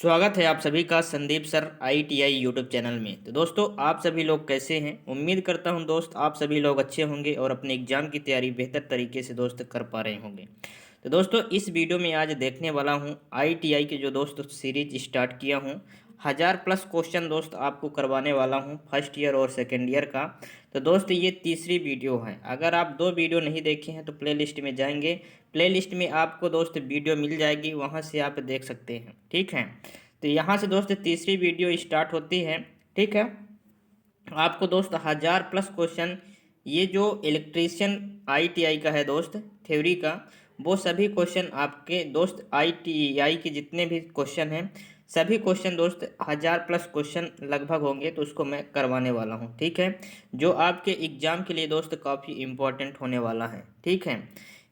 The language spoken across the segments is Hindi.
स्वागत है आप सभी का Sandeep sir ITI YouTube channel में। तो दोस्तों, आप सभी लोग कैसे हैं? उम्मीद करता हूं दोस्त आप सभी लोग अच्छे होंगे और अपने एग्जाम की तैयारी बेहतर तरीके से दोस्त कर पा रहे होंगे। तो दोस्तों, इस वीडियो में आज देखने वाला हूं ITI के जो दोस्त सीरीज स्टार्ट किया हूं, 1000+ क्वेश्चन दोस्त आपको करवाने वाला हूं फर्स्ट ईयर और सेकेंड ईयर का। तो दोस्त, ये तीसरी वीडियो है। अगर आप दो वीडियो नहीं देखे हैं तो प्लेलिस्ट में जाएंगे, प्लेलिस्ट में आपको दोस्त वीडियो मिल जाएगी, वहां से आप देख सकते हैं। ठीक है, तो यहाँ से दोस्त तीसरी वीडियो स्टार्ट होती है। ठीक है, आपको दोस्त 1000+ क्वेश्चन, ये जो इलेक्ट्रीशियन ITI का है दोस्त, थ्योरी का, वो सभी क्वेश्चन आपके दोस्त ITI के जितने भी क्वेश्चन हैं, सभी क्वेश्चन दोस्त 1000+ क्वेश्चन लगभग होंगे, तो उसको मैं करवाने वाला हूँ। ठीक है, जो आपके एग्जाम के लिए दोस्त काफ़ी इम्पोर्टेंट होने वाला है। ठीक है,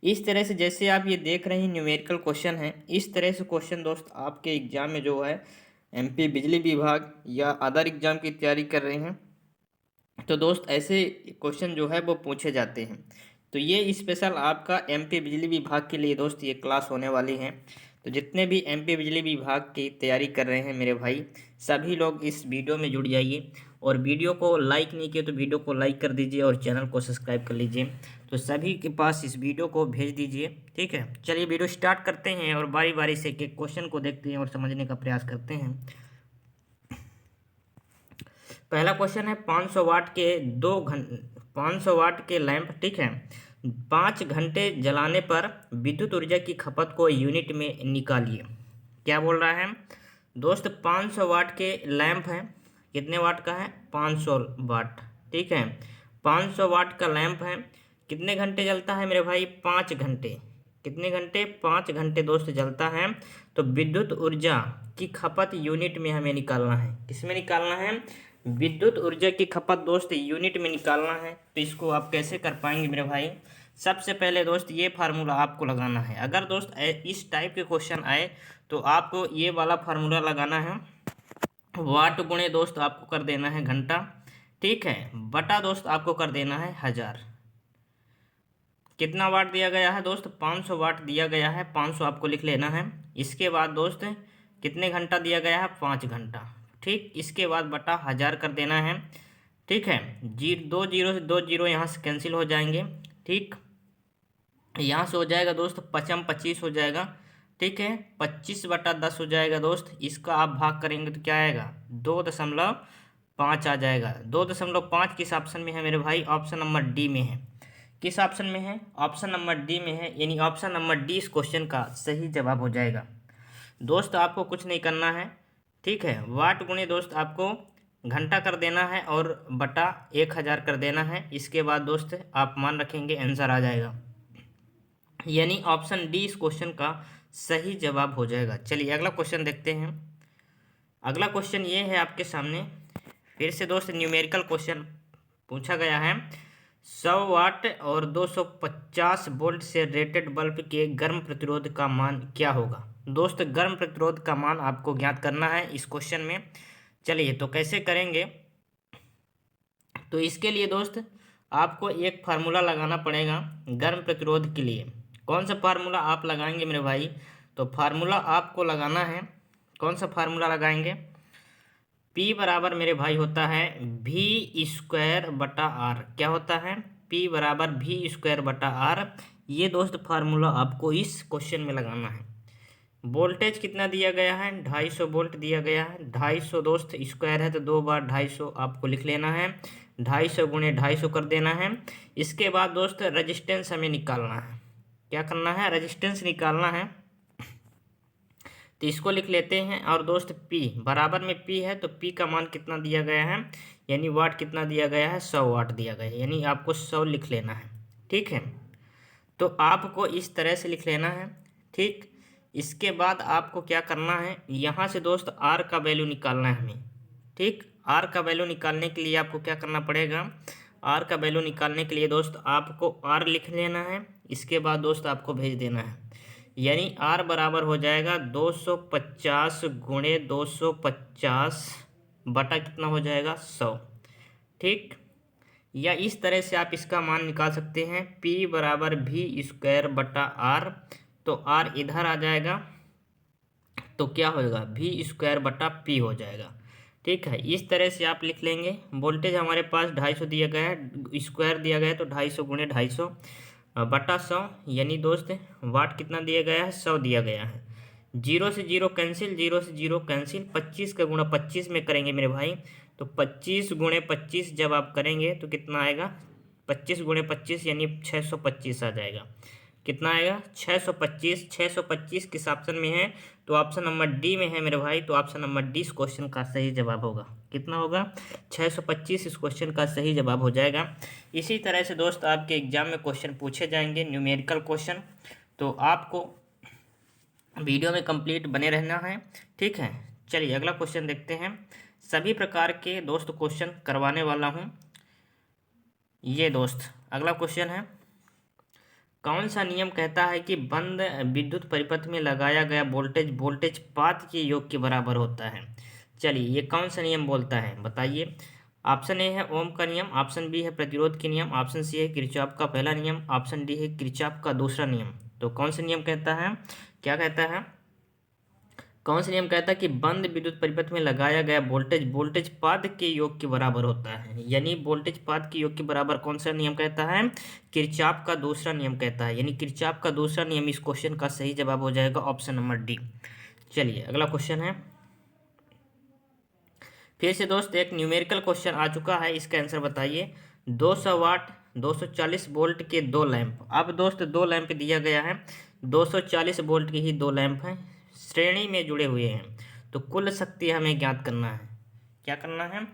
इस तरह से जैसे आप ये देख रहे हैं न्यूमेरिकल क्वेश्चन है, इस तरह से क्वेश्चन दोस्त आपके एग्जाम में जो है MP बिजली विभाग या अदर एग्जाम की तैयारी कर रहे हैं तो दोस्त ऐसे क्वेश्चन जो है वो पूछे जाते हैं। तो ये स्पेशल आपका MP बिजली विभाग के लिए दोस्त ये क्लास होने वाली है। तो जितने भी MP बिजली विभाग की तैयारी कर रहे हैं मेरे भाई, सभी लोग इस वीडियो में जुड़ जाइए और वीडियो को लाइक नहीं किए तो वीडियो को लाइक कर दीजिए और चैनल को सब्सक्राइब कर लीजिए। तो सभी के पास इस वीडियो को भेज दीजिए। ठीक है, चलिए वीडियो स्टार्ट करते हैं और बारी बारी से एक एक क्वेश्चन को देखते हैं और समझने का प्रयास करते हैं। पहला क्वेश्चन है 500 वाट के 500 वाट के लैंप, ठीक है, 5 घंटे जलाने पर विद्युत ऊर्जा की खपत को यूनिट में निकालिए। क्या बोल रहा है दोस्त? 500 वाट के लैंप है, कितने वाट का है? 500 वाट। ठीक है, 500 वाट का लैंप है, कितने घंटे जलता है मेरे भाई? 5 घंटे। कितने घंटे? 5 घंटे दोस्त जलता है। तो विद्युत ऊर्जा की खपत यूनिट में हमें निकालना है। किसमें निकालना है? विद्युत ऊर्जा की खपत दोस्त यूनिट में निकालना है। तो इसको आप कैसे कर पाएंगे मेरे भाई? सबसे पहले दोस्त ये फार्मूला आपको लगाना है। अगर दोस्त इस टाइप के क्वेश्चन आए तो आपको ये वाला फार्मूला लगाना है। वाट गुणे दोस्त आपको कर देना है घंटा, ठीक है, बटा दोस्त आपको कर देना है 1000। कितना वाट दिया गया है दोस्त? 500 वाट दिया गया है, 500 आपको लिख लेना है। इसके बाद दोस्त कितने घंटा दिया गया है? 5 घंटा। ठीक, इसके बाद बटा 1000 कर देना है। ठीक है, दो जीरो से दो जीरो यहाँ से कैंसिल हो जाएंगे। ठीक, यहाँ से हो जाएगा दोस्त 25 हो जाएगा। ठीक है, 25/10 हो जाएगा दोस्त। इसका आप भाग करेंगे तो क्या आएगा? 2.5 आ जाएगा। 2.5 किस ऑप्शन में है मेरे भाई? ऑप्शन नंबर डी में है। किस ऑप्शन में है? ऑप्शन नंबर डी में है, यानी ऑप्शन नंबर डी इस क्वेश्चन का सही जवाब हो जाएगा। दोस्त आपको कुछ नहीं करना है। ठीक है, वाट गुणे दोस्त आपको घंटा कर देना है और बटा 1000 कर देना है। इसके बाद दोस्त आप मान रखेंगे, आंसर आ जाएगा, यानी ऑप्शन डी इस क्वेश्चन का सही जवाब हो जाएगा। चलिए अगला क्वेश्चन देखते हैं। अगला क्वेश्चन ये है आपके सामने, फिर से दोस्त न्यूमेरिकल क्वेश्चन पूछा गया है। 100 वाट और 250 वोल्ट से रेटेड बल्ब के गर्म प्रतिरोध का मान क्या होगा? दोस्त गर्म प्रतिरोध का मान आपको ज्ञात करना है इस क्वेश्चन में। चलिए तो कैसे करेंगे? तो इसके लिए दोस्त आपको एक फार्मूला लगाना पड़ेगा गर्म प्रतिरोध के लिए। कौन सा फार्मूला आप लगाएंगे मेरे भाई? तो फार्मूला आपको लगाना है, कौन सा फार्मूला लगाएंगे? P बराबर मेरे भाई होता है V²/R। क्या होता है? P बराबर V²/R। ये दोस्त फार्मूला आपको इस क्वेश्चन में लगाना है। वोल्टेज कितना दिया गया है? 250 वोल्ट दिया गया है। 250 दोस्त स्क्वायर है तो 2 बार 250 आपको लिख लेना है। 250 गुणे 250 कर देना है। इसके बाद दोस्त रेजिस्टेंस हमें निकालना है। क्या करना है? रेजिस्टेंस निकालना है। तो इसको लिख लेते हैं और दोस्त P बराबर में P है तो P का मान कितना दिया गया है, यानी वाट कितना दिया गया है? 100 वाट दिया गया है, यानी आपको 100 लिख लेना है। ठीक है, तो आपको इस तरह से लिख लेना है। ठीक, इसके बाद आपको क्या करना है? यहाँ से दोस्त R का वैल्यू निकालना है हमें। ठीक, R का वैल्यू निकालने के लिए आपको क्या करना पड़ेगा? R का वैल्यू निकालने के लिए दोस्त आपको R लिख लेना है। इसके बाद दोस्त आपको भेज देना है, यानी R बराबर हो जाएगा 250 गुणे 250 बटा कितना हो जाएगा? 100। ठीक, या इस तरह से आप इसका मान निकाल सकते हैं, P बराबर V² बटा R। तो R इधर आ जाएगा, तो क्या होगा, वी स्क्वायर बटा पी हो जाएगा। ठीक है, इस तरह से आप लिख लेंगे। वोल्टेज हमारे पास 250 दिया गया है, स्क्वायर दिया गया है तो 250 गुणे 250 बटा 100, यानी दोस्त वाट कितना दिया गया है, 100 दिया गया है। जीरो से जीरो कैंसिल, जीरो से जीरो कैंसिल, 25 का गुणा 25 में करेंगे मेरे भाई, तो 25 गुणे 25 जब आप करेंगे तो कितना आएगा, 25 गुणे 25 यानी 625 आ जाएगा। कितना आएगा, 625। 625 किस ऑप्शन में है, तो ऑप्शन नंबर डी में है मेरे भाई। तो ऑप्शन नंबर डी इस क्वेश्चन का सही जवाब होगा। कितना होगा, 625 इस क्वेश्चन का सही जवाब हो जाएगा। इसी तरह से दोस्त आपके एग्जाम में क्वेश्चन पूछे जाएंगे, न्यूमेरिकल क्वेश्चन, तो आपको वीडियो में कंप्लीट बने रहना है। ठीक है, चलिए अगला क्वेश्चन देखते हैं। सभी प्रकार के दोस्त क्वेश्चन करवाने वाला हूँ। ये दोस्त अगला क्वेश्चन है, कौन सा नियम कहता है कि बंद विद्युत परिपथ में लगाया गया वोल्टेज पात के योग के बराबर होता है। चलिए ये कौन सा नियम बोलता है बताइए। ऑप्शन ए है ओम का नियम, ऑप्शन बी है प्रतिरोध के नियम, ऑप्शन सी है किरचॉफ का पहला नियम, ऑप्शन डी है किरचॉफ का दूसरा नियम। तो कौन सा नियम कहता है, क्या कहता है, कौन सा नियम कहता है कि बंद विद्युत परिपथ में लगाया गया वोल्टेज पाद के योग के बराबर होता है। यानी वोल्टेज पाद के योग के बराबर कौन सा नियम कहता है, किरचॉफ का दूसरा नियम कहता है। यानी किरचॉफ का दूसरा नियम इस क्वेश्चन का सही जवाब हो जाएगा ऑप्शन नंबर डी। चलिए अगला क्वेश्चन है, फिर से दोस्त एक न्यूमेरिकल क्वेश्चन आ चुका है, इसका आंसर बताइए। 200 वाट 240 वोल्ट के दो लैंप। अब दोस्त दो लैंप दिया गया है, 240 वोल्ट के ही दो लैंप हैं, श्रेणी में जुड़े हुए हैं। तो कुल शक्ति हमें ज्ञात करना है। क्या करना है,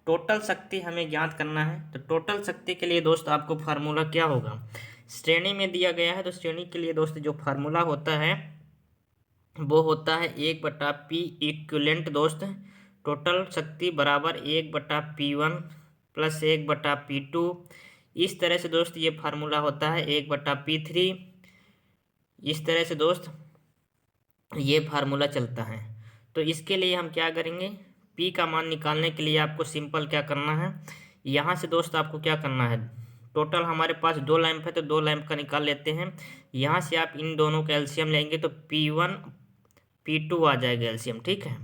टोटल शक्ति हमें ज्ञात करना है। तो टोटल शक्ति के लिए दोस्त आपको फार्मूला क्या होगा, श्रेणी में दिया गया है तो श्रेणी के लिए दोस्त जो फार्मूला होता है वो होता है 1/P इक्विवेलेंट दोस्त। टोटल शक्ति बराबर 1/P1 प्लस 1/P2। इस तरह से दोस्त ये फार्मूला होता है 1/P3। इस तरह से दोस्त ये फार्मूला चलता है। तो इसके लिए हम क्या करेंगे, P का मान निकालने के लिए आपको सिंपल क्या करना है, यहाँ से दोस्त आपको क्या करना है, टोटल हमारे पास दो लैंप है तो दो लैंप का निकाल लेते हैं। यहाँ से आप इन दोनों का एलसीएम लेंगे तो P1 P2 आ जाएगा एलसीएम। ठीक है,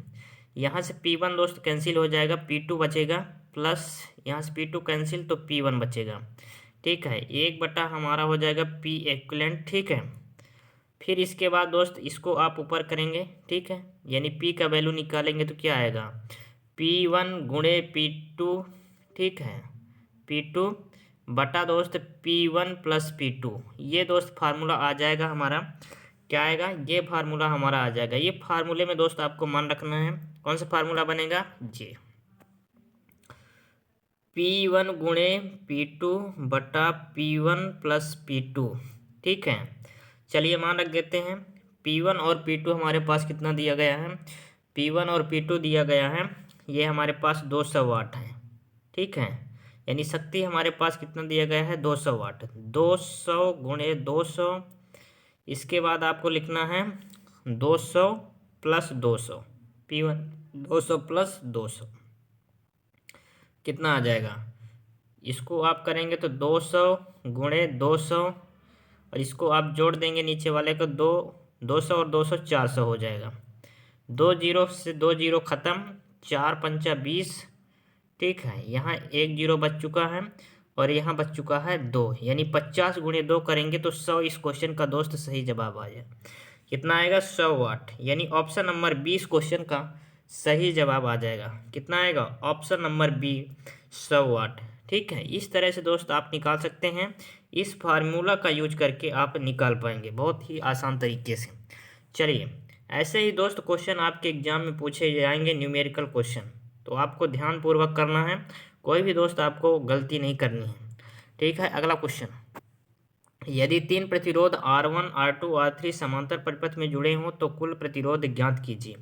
यहाँ से P1 दोस्त कैंसिल हो जाएगा, P2 बचेगा, प्लस यहाँ से P2 कैंसिल तो P1 बचेगा। ठीक है, 1/ हमारा हो जाएगा P इक्विवेलेंट। ठीक है, फिर इसके बाद दोस्त इसको आप ऊपर करेंगे। ठीक है, यानी P का वैल्यू निकालेंगे तो क्या आएगा, P1 गुणे P2। ठीक है, P2 बटा दोस्त P1 प्लस P2। ये दोस्त फार्मूला आ जाएगा हमारा, क्या आएगा, ये फार्मूला हमारा आ जाएगा। ये फार्मूले में दोस्त आपको मान रखना है, कौन सा फार्मूला बनेगा, जी, P1 गुणे P2 बटा P1 प्लस P2। ठीक है, चलिए मान रख देते हैं। P1 और P2 हमारे पास कितना दिया गया है, P1 और P2 दिया गया है, ये हमारे पास 200 वाट है। ठीक है, यानी शक्ति हमारे पास कितना दिया गया है, 200 वाट। 200 गुणे 200, इसके बाद आपको लिखना है 200 प्लस 200, P1 200 प्लस 200 कितना आ जाएगा, इसको आप करेंगे तो 200 गुणे 200 और इसको आप जोड़ देंगे नीचे वाले को, 200 और 200 400 हो जाएगा। 2 जीरो से 2 जीरो ख़त्म, 4 पंचा 20। ठीक है, यहाँ 1 जीरो बच चुका है और यहाँ बच चुका है 2, यानी 50 गुणे 2 करेंगे तो 100 इस क्वेश्चन का दोस्त सही जवाब आ जाए। कितना आएगा, 100 वाट, यानी ऑप्शन नंबर 20 क्वेश्चन का सही जवाब आ जाएगा। कितना आएगा, ऑप्शन नंबर बी 100 वाट। ठीक है, इस तरह से दोस्त आप निकाल सकते हैं, इस फार्मूला का यूज करके आप निकाल पाएंगे बहुत ही आसान तरीके से। चलिए ऐसे ही दोस्त क्वेश्चन आपके एग्जाम में पूछे जाएंगे, न्यूमेरिकल क्वेश्चन, तो आपको ध्यानपूर्वक करना है, कोई भी दोस्त आपको गलती नहीं करनी है। ठीक है, अगला क्वेश्चन, यदि तीन प्रतिरोध R1 R2 R3 समांतर परिपथ में जुड़े हों तो कुल प्रतिरोध ज्ञात कीजिए।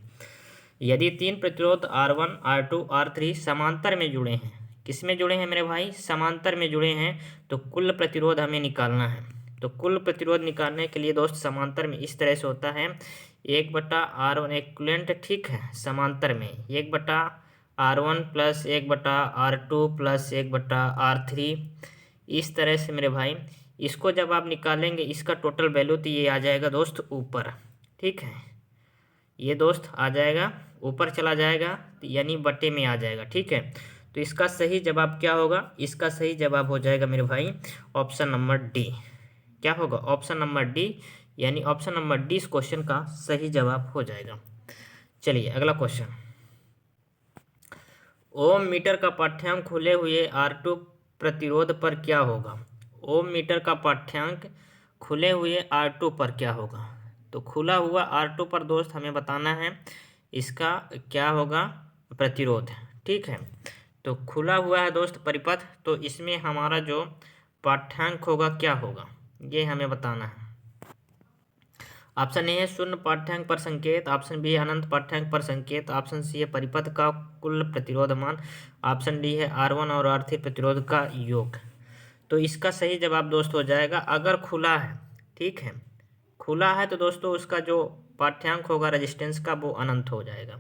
यदि तीन प्रतिरोध R1 R2 R3 समांतर में जुड़े हैं, किस में जुड़े हैं मेरे भाई, समांतर में जुड़े हैं, तो कुल प्रतिरोध हमें निकालना है। तो कुल प्रतिरोध निकालने के लिए दोस्त समांतर में इस तरह से होता है, 1/R1 इक्विवेलेंट। ठीक है, समांतर में 1/R1 plus 1/R2 plus 1/R3। इस तरह से मेरे भाई इसको जब आप निकालेंगे इसका टोटल वैल्यू तो ये आ जाएगा दोस्त ऊपर। ठीक है, ये दोस्त आ जाएगा, ऊपर चला जाएगा तो यानी बटे में आ जाएगा, ठीक है। तो इसका सही जवाब क्या होगा? इसका सही जवाब हो जाएगा मेरे भाई ऑप्शन नंबर डी। क्या होगा? ऑप्शन नंबर डी, यानी ऑप्शन नंबर डी इस क्वेश्चन का सही जवाब हो जाएगा। चलिए अगला क्वेश्चन। ओम मीटर का पाठ्यांक खुले हुए R2 प्रतिरोध पर क्या होगा? ओम मीटर का पाठ्यांक खुले हुए R2 पर क्या होगा? तो खुला हुआ R2 पर दोस्त हमें बताना है इसका क्या होगा प्रतिरोध, ठीक है। तो खुला हुआ है दोस्त परिपथ, तो इसमें हमारा जो पाठ्यांक होगा क्या होगा, ये हमें बताना है। ऑप्शन ए है शून्य पाठ्यांक पर संकेत, ऑप्शन बी है अनंत पाठ्यांक पर संकेत, ऑप्शन सी है परिपथ का कुल प्रतिरोध मान, ऑप्शन डी है R1 और R3 प्रतिरोध का योग। तो इसका सही जवाब दोस्त हो जाएगा अगर खुला है, ठीक है। खुला है तो दोस्तों उसका जो पाठ्यांक होगा रेजिस्टेंस का वो अनंत हो जाएगा।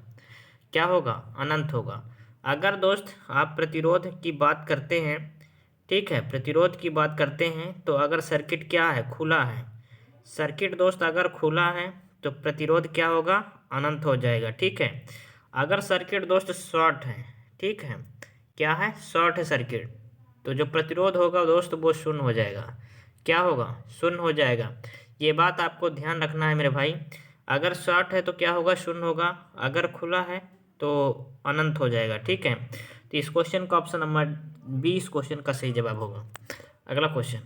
क्या होगा? अनंत होगा। अगर दोस्त आप प्रतिरोध की बात करते हैं, ठीक है, प्रतिरोध की बात करते हैं, तो अगर सर्किट क्या है? खुला है। सर्किट दोस्त अगर खुला है तो प्रतिरोध क्या होगा? अनंत हो जाएगा, ठीक है। अगर सर्किट दोस्त शॉर्ट है, ठीक है, क्या है? शॉर्ट है सर्किट, तो जो प्रतिरोध होगा दोस्त वो शून्य हो जाएगा। क्या होगा? शून्य हो जाएगा। ये बात आपको ध्यान रखना है मेरे भाई। अगर शॉर्ट है तो क्या होगा? शून्य होगा। अगर खुला है तो अनंत हो जाएगा, ठीक है। तो इस क्वेश्चन का ऑप्शन नंबर बी इस क्वेश्चन का सही जवाब होगा। अगला क्वेश्चन।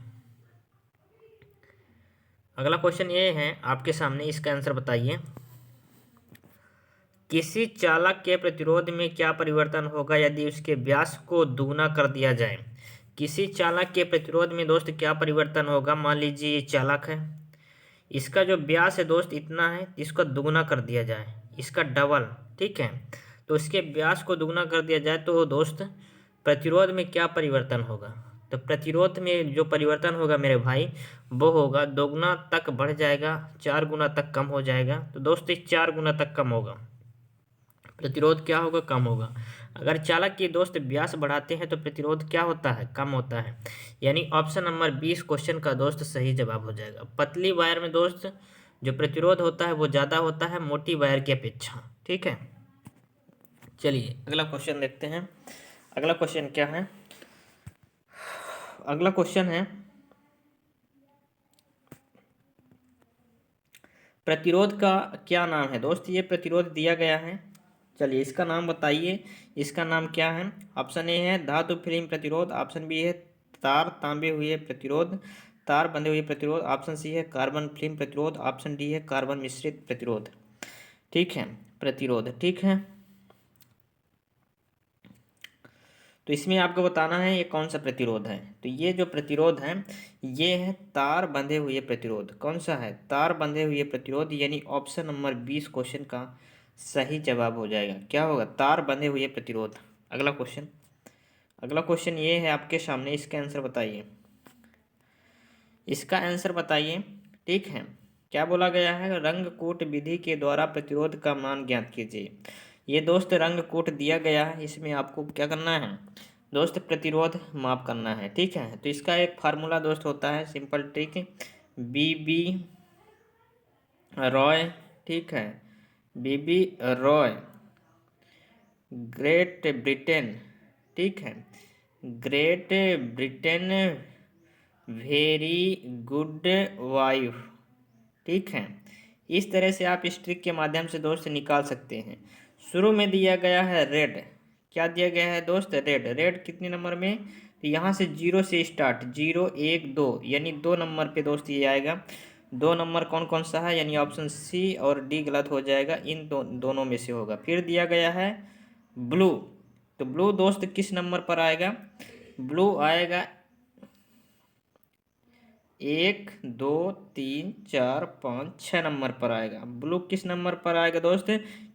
अगला क्वेश्चन ये है आपके सामने, इसका आंसर बताइए। किसी चालक के प्रतिरोध में क्या परिवर्तन होगा यदि उसके व्यास को दुगना कर दिया जाए? किसी चालक के प्रतिरोध में दोस्त क्या परिवर्तन होगा? मान लीजिए ये चालक है, इसका जो व्यास है दोस्त इतना है, इसको दुगना कर दिया जाए, इसका डबल, ठीक है। तो इसके व्यास को दुगना कर दिया जाए तो दोस्त प्रतिरोध में क्या परिवर्तन होगा? तो प्रतिरोध में जो परिवर्तन होगा मेरे भाई वो होगा दोगुना तक बढ़ जाएगा, 4 गुना तक कम हो जाएगा। तो दोस्त 4 गुना तक कम होगा, प्रतिरोध क्या होगा? कम होगा। अगर चालक की दोस्त व्यास बढ़ाते हैं तो प्रतिरोध क्या होता है? कम होता है। यानी ऑप्शन नंबर 20 क्वेश्चन का दोस्त सही जवाब हो जाएगा। पतली वायर में दोस्त जो प्रतिरोध होता है वो ज़्यादा होता है मोटी वायर की अपेक्षा, ठीक है। चलिए अगला क्वेश्चन देखते हैं। अगला क्वेश्चन क्या है? अगला क्वेश्चन है प्रतिरोध का क्या नाम है? दोस्त ये प्रतिरोध दिया गया है, चलिए इसका नाम बताइए। इसका नाम क्या है? ऑप्शन ए है धातु फिल्म प्रतिरोध, ऑप्शन बी है तार तांबे हुए प्रतिरोध, तार बंधे हुए प्रतिरोध, ऑप्शन सी है कार्बन फिल्म प्रतिरोध, ऑप्शन डी है कार्बन मिश्रित प्रतिरोध, ठीक है, प्रतिरोध, ठीक है। तो इसमें आपको बताना है ये कौन सा प्रतिरोध है। तो ये जो प्रतिरोध है ये है तार बंधे हुए प्रतिरोध। कौन सा है? तार बंधे हुए प्रतिरोध, यानी ऑप्शन नंबर 20 क्वेश्चन का सही जवाब हो जाएगा। क्या होगा? तार बंधे हुए प्रतिरोध। अगला क्वेश्चन। अगला क्वेश्चन ये है आपके सामने, इसका आंसर बताइए। इसका आंसर बताइए, ठीक है। क्या बोला गया है? रंगकूट विधि के द्वारा प्रतिरोध का मान ज्ञात कीजिए। ये दोस्त रंगकूट दिया गया है, इसमें आपको क्या करना है दोस्त? प्रतिरोध माप करना है, ठीक है। तो इसका एक फार्मूला दोस्त होता है, सिंपल ट्रिक, बीबी रॉय, ठीक है, बीबी रॉय ग्रेट ब्रिटेन, ठीक है, great Britain very good wife, ठीक है। इस तरह से आप इस ट्रिक के माध्यम से दोस्त निकाल सकते हैं। शुरू में दिया गया है रेड, क्या दिया गया है दोस्त? रेड। रेड कितने नंबर में? तो यहाँ से 0 से स्टार्ट, 0 1 2, यानी 2 नंबर पे दोस्त ये आएगा। 2 नंबर कौन कौन सा है? यानी ऑप्शन सी और डी गलत हो जाएगा, इन दोनों में से होगा। फिर दिया गया है ब्लू, तो ब्लू दोस्त किस नंबर पर आएगा? ब्लू आएगा 1 2 3 4 5 6 नंबर पर आएगा। ब्लू किस नंबर पर आएगा दोस्त?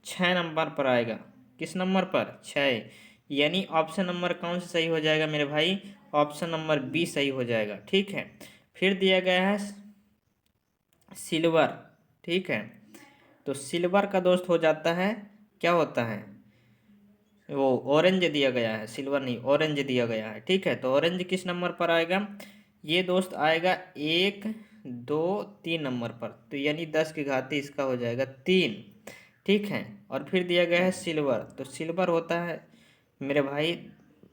6 नंबर पर आएगा। किस नंबर पर? 6। यानी ऑप्शन नंबर कौन सा सही हो जाएगा मेरे भाई? ऑप्शन नंबर बी सही हो जाएगा, ठीक है। फिर दिया गया है सिल्वर, ठीक है। तो सिल्वर का दोस्त हो जाता है, क्या होता है वो? ऑरेंज दिया गया है, सिल्वर नहीं ऑरेंज दिया गया है, ठीक है। तो ऑरेंज किस नंबर पर आएगा? ये दोस्त आएगा 1 2 3 नंबर पर, तो यानी 10 की घाती इसका हो जाएगा 3। ठीक है। और फिर दिया गया है सिल्वर, तो सिल्वर होता है मेरे भाई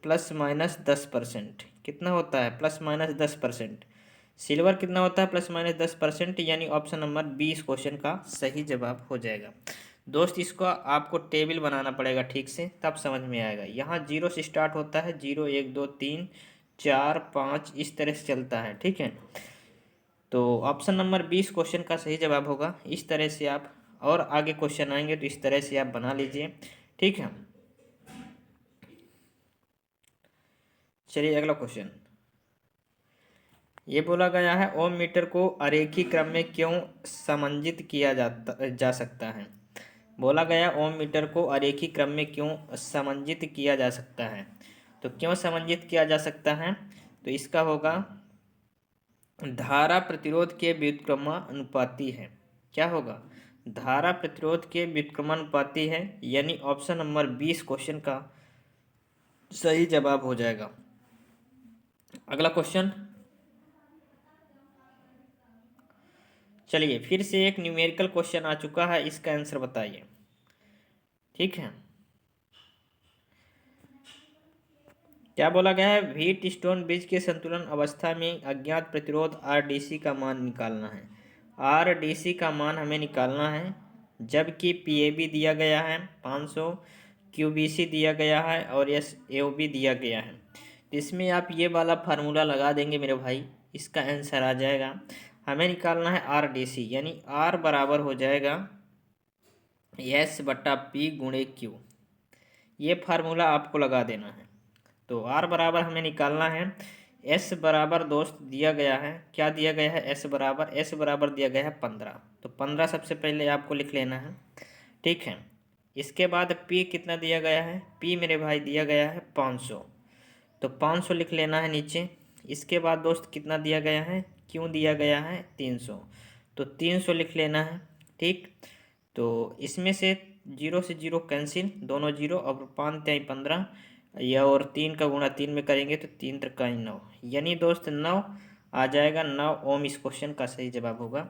±10%। कितना होता है? +-10%। सिल्वर कितना होता है? +-10%, यानी ऑप्शन नंबर 20 क्वेश्चन का सही जवाब हो जाएगा। दोस्त इसको आपको टेबल बनाना पड़ेगा ठीक से, तब समझ में आएगा। यहाँ 0 से स्टार्ट होता है, 0 1 2 3 4 5 इस तरह से चलता है, ठीक है। तो ऑप्शन नंबर 20 क्वेश्चन का सही जवाब होगा। इस तरह से आप, और आगे क्वेश्चन आएंगे तो इस तरह से आप बना लीजिए, ठीक है। चलिए अगला क्वेश्चन। ये बोला गया है ओम मीटर को अरेखीय क्रम में क्यों समंजित किया जा सकता है। बोला गया ओम मीटर को अरेखीय क्रम में क्यों समंजित किया जा सकता है। तो क्यों समंजित किया जा सकता है? तो इसका होगा धारा प्रतिरोध के व्युत्क्रमानुपाती है। क्या होगा? धारा प्रतिरोध के व्युत्क्रमानुपाती है, यानी ऑप्शन नंबर 20 क्वेश्चन का सही जवाब हो जाएगा। अगला क्वेश्चन। चलिए फिर से एक न्यूमेरिकल क्वेश्चन आ चुका है, इसका आंसर बताइए, ठीक है। क्या बोला गया है? व्हीट स्टोन ब्रिज के संतुलन अवस्था में अज्ञात प्रतिरोध आरडीसी का मान निकालना है। आरडीसी का मान हमें निकालना है, जबकि पीएबी दिया गया है 500, क्यूबीसी दिया गया है और एसएओबी दिया गया है। तो इसमें आप ये वाला फार्मूला लगा देंगे मेरे भाई, इसका आंसर आ जाएगा। हमें निकालना है आरडीसी, यानी आर बराबर हो जाएगा S/P×Q। ये फार्मूला आपको लगा देना है। तो आर बराबर हमें निकालना है, एस बराबर दोस्त दिया गया है, क्या दिया गया है? एस बराबर दिया गया है 15। तो 15 सबसे पहले आपको लिख लेना है, ठीक है। इसके बाद पी कितना दिया गया है? पी मेरे भाई दिया गया है 500, तो 500 लिख लेना है नीचे। इसके बाद दोस्त कितना दिया गया है? क्यों दिया गया है? 300, तो 300 लिख लेना है, ठीक। तो इसमें से 0 से 0 कैंसिल, दोनों 0, और 5 3 15, या और 3 का गुणा 3 में करेंगे तो 3 3 9, यानी दोस्त 9 आ जाएगा। 9 ओम इस क्वेश्चन का सही जवाब होगा।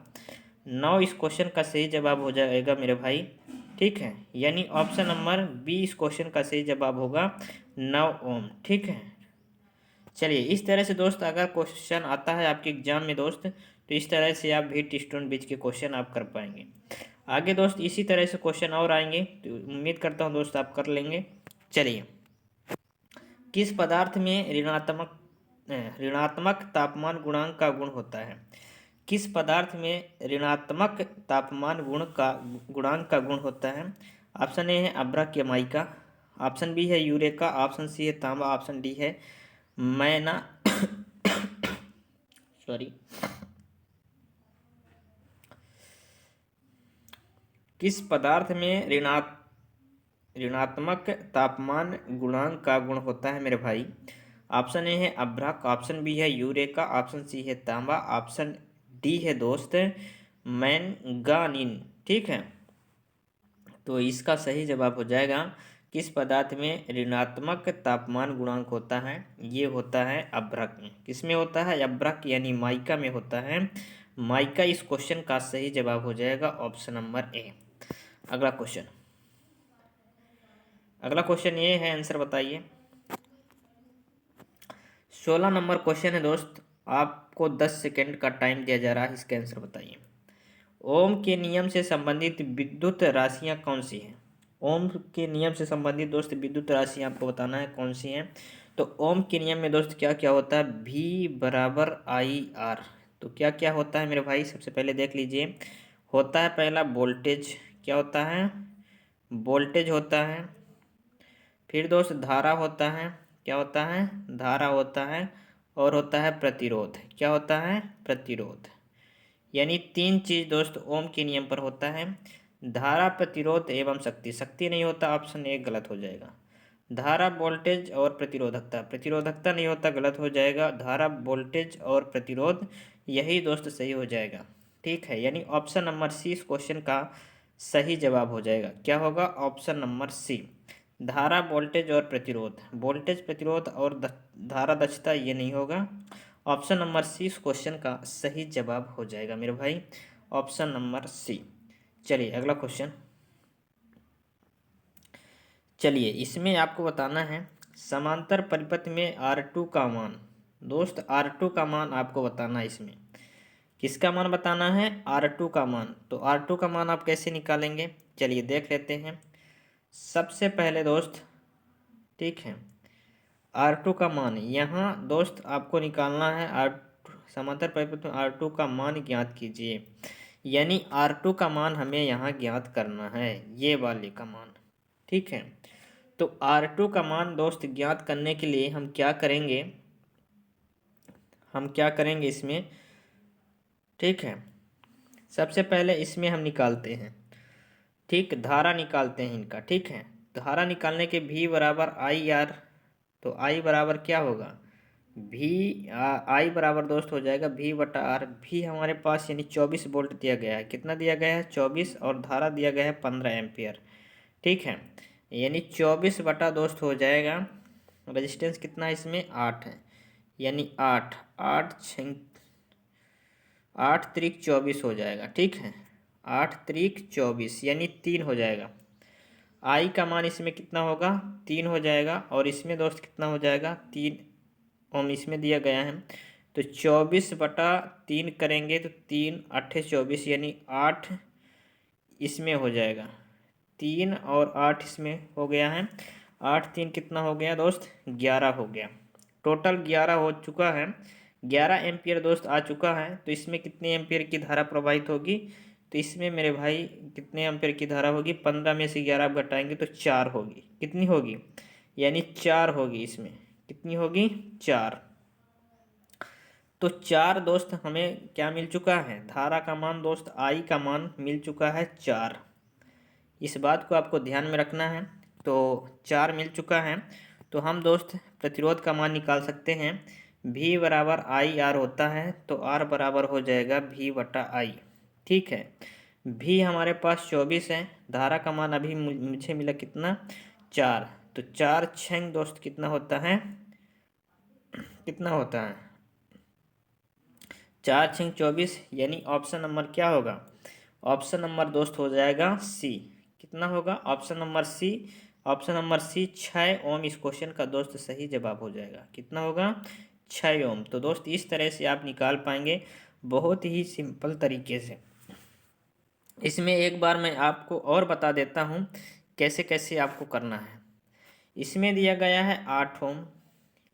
9 इस क्वेश्चन का सही जवाब हो जाएगा मेरे भाई, ठीक है। यानी ऑप्शन नंबर 20 क्वेश्चन का सही जवाब होगा 9 ओम, ठीक है। चलिए इस तरह से दोस्त अगर क्वेश्चन आता है आपके एग्जाम में दोस्त, तो इस तरह से आप व्हीट स्टोन ब्रिज के क्वेश्चन आप कर पाएंगे। आगे दोस्त इसी तरह से क्वेश्चन और आएंगे, तो उम्मीद करता हूँ दोस्त आप कर लेंगे। चलिए, किस पदार्थ में ऋणात्मक तापमान गुणांक का गुण होता है? किस पदार्थ में ऋणात्मक तापमान गुणांक का गुण होता है? ऑप्शन ए है अभ्रक या माइका, ऑप्शन बी है यूरेका, ऑप्शन सी है तांबा, ऑप्शन डी है मैना सॉरी। किस पदार्थ में ऋणात्मक तापमान गुणांक का गुण होता है मेरे भाई? ऑप्शन ए है अभ्रक, ऑप्शन बी है यूरेका, ऑप्शन सी है तांबा, ऑप्शन डी है दोस्त मैंगानीन, ठीक है। तो इसका सही जवाब हो जाएगा, किस पदार्थ में ऋणात्मक तापमान गुणांक होता है? ये होता है अभ्रक में। किस में होता है? अभ्रक यानी माइका में होता है। माइका इस क्वेश्चन का सही जवाब हो जाएगा, ऑप्शन नंबर ए। अगला क्वेश्चन। अगला क्वेश्चन ये है, आंसर बताइए। 16 नंबर क्वेश्चन है दोस्त, आपको 10 सेकेंड का टाइम दिया जा रहा है, इसका आंसर बताइए। ओम के नियम से संबंधित विद्युत राशियां कौन सी हैं? ओम के नियम से संबंधित दोस्त विद्युत राशियां आपको बताना है कौन सी हैं। तो ओम के नियम में दोस्त क्या क्या होता है? V/IR। तो क्या क्या होता है मेरे भाई? सबसे पहले देख लीजिए, होता है पहला वोल्टेज। क्या होता है? वोल्टेज होता है। फिर दोस्त धारा होता है। क्या होता है? धारा होता है। और होता है प्रतिरोध। क्या होता है? प्रतिरोध। यानी 3 चीज दोस्त ओम के नियम पर होता है। धारा, प्रतिरोध एवं शक्ति। शक्ति नहीं होता, ऑप्शन ए गलत हो जाएगा। धारा, वोल्टेज और प्रतिरोधकता। प्रतिरोधकता नहीं होता, गलत हो जाएगा। धारा, वोल्टेज और प्रतिरोध, यही दोस्त सही हो जाएगा, ठीक है। यानी ऑप्शन नंबर सी इस क्वेश्चन का सही जवाब हो जाएगा। क्या होगा? ऑप्शन नंबर सी, धारा, वोल्टेज और प्रतिरोध। वोल्टेज, प्रतिरोध और धारा दक्षता ये नहीं होगा। ऑप्शन नंबर सी इस क्वेश्चन का सही जवाब हो जाएगा मेरे भाई, ऑप्शन नंबर सी। चलिए अगला क्वेश्चन। चलिए इसमें आपको बताना है समांतर परिपथ में R2 का मान। दोस्त R2 का मान आपको बताना है, इसमें किसका मान बताना है? R2 का मान। तो R2 का मान आप कैसे निकालेंगे, चलिए देख लेते हैं। सबसे पहले दोस्त, ठीक है, R2 का मान यहाँ दोस्त आपको निकालना है। समांतर परिपथ में R2 का मान ज्ञात कीजिए, यानी R2 का मान हमें यहाँ ज्ञात करना है, ये वाले का मान, ठीक है। तो R2 का मान दोस्त ज्ञात करने के लिए हम क्या करेंगे, इसमें, ठीक है, सबसे पहले इसमें हम निकालते हैं, ठीक, धारा निकालते हैं इनका, ठीक है। धारा निकालने के V बराबर आई आर, तो I बराबर क्या होगा? I बराबर दोस्त हो जाएगा V बटा आर। V हमारे पास यानी 24 वोल्ट दिया गया है। कितना दिया गया है? 24, और धारा दिया गया है 15 एम्पियर, ठीक है। यानी 24 बटा दोस्त हो जाएगा, रेजिस्टेंस कितना है इसमें? 8 है, यानी 8 त्रिक 24 हो जाएगा, ठीक है। 8 त्रिक 24 यानी 3 हो जाएगा। आई का मान इसमें कितना होगा? 3 हो जाएगा, और इसमें दोस्त कितना हो जाएगा? 3 ओम इसमें दिया गया है। तो 24 बटा 3 करेंगे तो 3 8 24 यानी 8 इसमें हो जाएगा, 3 और 8 इसमें हो गया है। 8 3 कितना हो गया दोस्त? 11 हो गया। टोटल 11 हो चुका है, 11 एम्पियर दोस्त आ चुका है। तो इसमें कितने एम्पियर की धारा प्रवाहित होगी? तो इसमें मेरे भाई कितने एम्पियर की धारा होगी? 15 में से 11 आप घटाएंगे तो 4 होगी। कितनी होगी? यानी 4 होगी। इसमें कितनी होगी? 4। तो 4 दोस्त हमें क्या मिल चुका है? धारा का मान दोस्त, आई का मान मिल चुका है 4। इस बात को आपको ध्यान में रखना है। तो 4 मिल चुका है, तो हम दोस्त प्रतिरोध का मान निकाल सकते हैं। V बराबर आई आर होता है, तो R बराबर हो जाएगा V बटा आई, ठीक है। V हमारे पास 24 है, धारा का मान अभी मुझे मिला कितना? 4। तो 4 6 दोस्त कितना होता है? कितना होता है? 4 6 24, यानी ऑप्शन नंबर क्या होगा? ऑप्शन नंबर दोस्त हो जाएगा सी। कितना होगा? Option number C. Option number C 6 ohm इस क्वेश्चन का दोस्त सही जवाब हो जाएगा। कितना होगा? 6 ओम। तो दोस्त इस तरह से आप निकाल पाएंगे, बहुत ही सिंपल तरीके से। इसमें एक बार मैं आपको और बता देता हूँ कैसे कैसे आपको करना है। इसमें दिया गया है 8 ओम,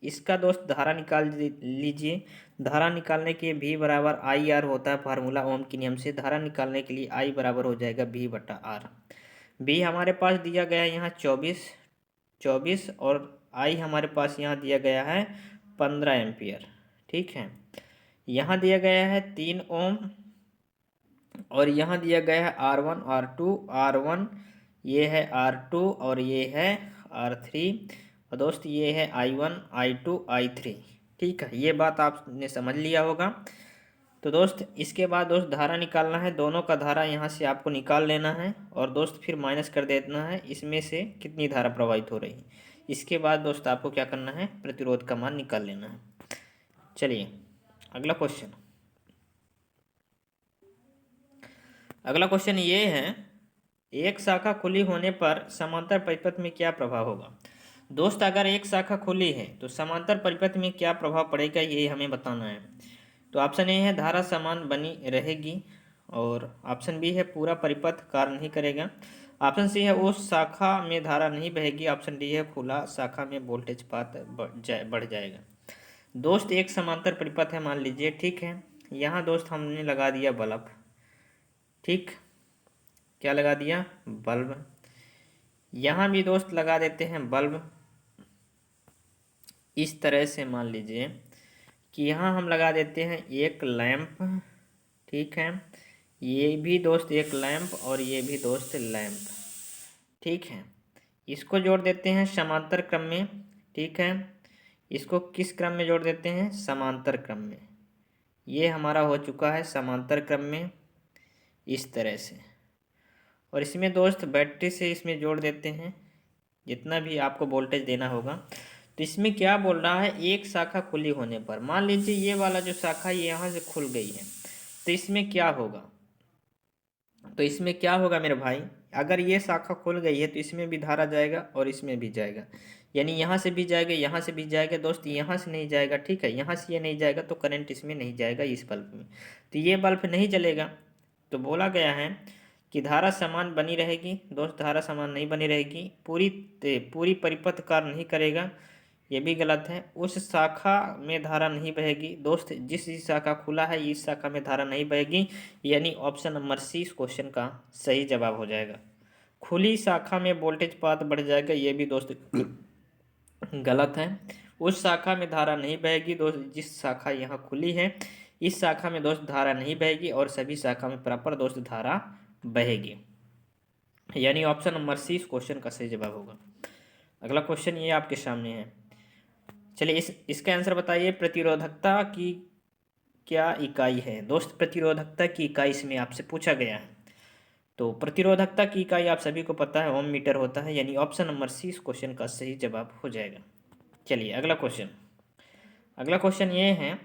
इसका दोस्त धारा निकाल लीजिए। धारा निकालने के V बराबर आई आर होता है फार्मूला ओम के नियम से। धारा निकालने के लिए I बराबर हो जाएगा V बटा आर। V हमारे पास दिया गया है यहाँ 24, और I हमारे पास यहाँ दिया गया है 15 एम्पियर, ठीक है। यहाँ दिया गया है 3 ओम, और यहाँ दिया गया है R1 R2 R1, ये है R2 और ये है R3, और दोस्त ये है I1 I2 I3, ठीक है। ये बात आपने समझ लिया होगा। तो दोस्त इसके बाद दोस्त धारा निकालना है। दोनों का धारा यहाँ से आपको निकाल लेना है, और दोस्त फिर माइनस कर देना है इसमें से कितनी धारा प्रवाहित हो रही है। इसके बाद दोस्त आपको क्या करना है? प्रतिरोध का मान निकाल लेना है। चलिए अगला क्वेश्चन। अगला क्वेश्चन ये है, एक शाखा खुली होने पर समांतर परिपथ में क्या प्रभाव होगा? दोस्त अगर एक शाखा खुली है तो समांतर परिपथ में क्या प्रभाव पड़ेगा, ये हमें बताना है। तो ऑप्शन ए है धारा समान बनी रहेगी, और ऑप्शन बी है पूरा परिपथ कार्य नहीं करेगा, ऑप्शन सी है उस शाखा में धारा नहीं बहेगी, ऑप्शन डी है खुला शाखा में वोल्टेज पात बढ़ जाएगा। दोस्त एक समांतर परिपथ है मान लीजिए, ठीक है। यहाँ दोस्त हमने लगा दिया बल्ब, ठीक, क्या लगा दिया? बल्ब। यहाँ भी दोस्त लगा देते हैं बल्ब। इस तरह से मान लीजिए कि यहाँ हम लगा देते हैं एक लैंप, ठीक है। ये भी दोस्त एक लैंप, और ये भी दोस्त लैंप, ठीक है। इसको जोड़ देते हैं समांतर क्रम में, ठीक है। इसको किस क्रम में जोड़ देते हैं? समांतर क्रम में। ये हमारा हो चुका है समांतर क्रम में, इस तरह से। और इसमें दोस्त बैटरी से इसमें जोड़ देते हैं, जितना भी आपको वोल्टेज देना होगा। तो इसमें क्या बोल रहा है? एक शाखा खुली होने पर, मान लीजिए ये वाला जो शाखा ये यहाँ से खुल गई है, तो इसमें क्या होगा? तो इसमें क्या होगा मेरे भाई? अगर ये शाखा खुल गई है तो इसमें भी धारा जाएगा और इसमें भी जाएगा, यानी यहाँ से भी जाएगा, यहाँ से भी जाएगा दोस्त, यहाँ से नहीं जाएगा, ठीक है, यहाँ से ये नहीं जाएगा तो करंट इसमें नहीं जाएगा, इस बल्ब में, तो ये बल्ब नहीं जलेगा। तो बोला गया है कि धारा समान बनी रहेगी दोस्त, धारा समान नहीं बनी रहेगी, पूरी परिपथ कार्य नहीं करेगा, ये भी गलत है। उस शाखा में धारा नहीं बहेगी दोस्त, जिस शाखा खुला है इस शाखा में धारा नहीं बहेगी, यानी ऑप्शन नंबर सी इस क्वेश्चन का सही जवाब हो जाएगा। खुली शाखा में वोल्टेज पात बढ़ जाएगा, ये भी दोस्त गलत है। उस शाखा में धारा नहीं बहेगी दोस्त, जिस शाखा यहाँ खुली है इस शाखा में दोस्त धारा नहीं बहेगी, और सभी शाखा में प्रॉपर दोस्त धारा बहेगी, यानी ऑप्शन नंबर सी इस क्वेश्चन का सही जवाब होगा। अगला क्वेश्चन ये आपके सामने है, चलिए इसका आंसर बताइए। प्रतिरोधकता की क्या इकाई है दोस्त? प्रतिरोधकता की इकाई इसमें आपसे पूछा गया है, तो प्रतिरोधकता की इकाई आप सभी को पता है ओम मीटर होता है, यानी ऑप्शन नंबर सी इस क्वेश्चन का सही जवाब हो जाएगा। चलिए अगला क्वेश्चन ये है,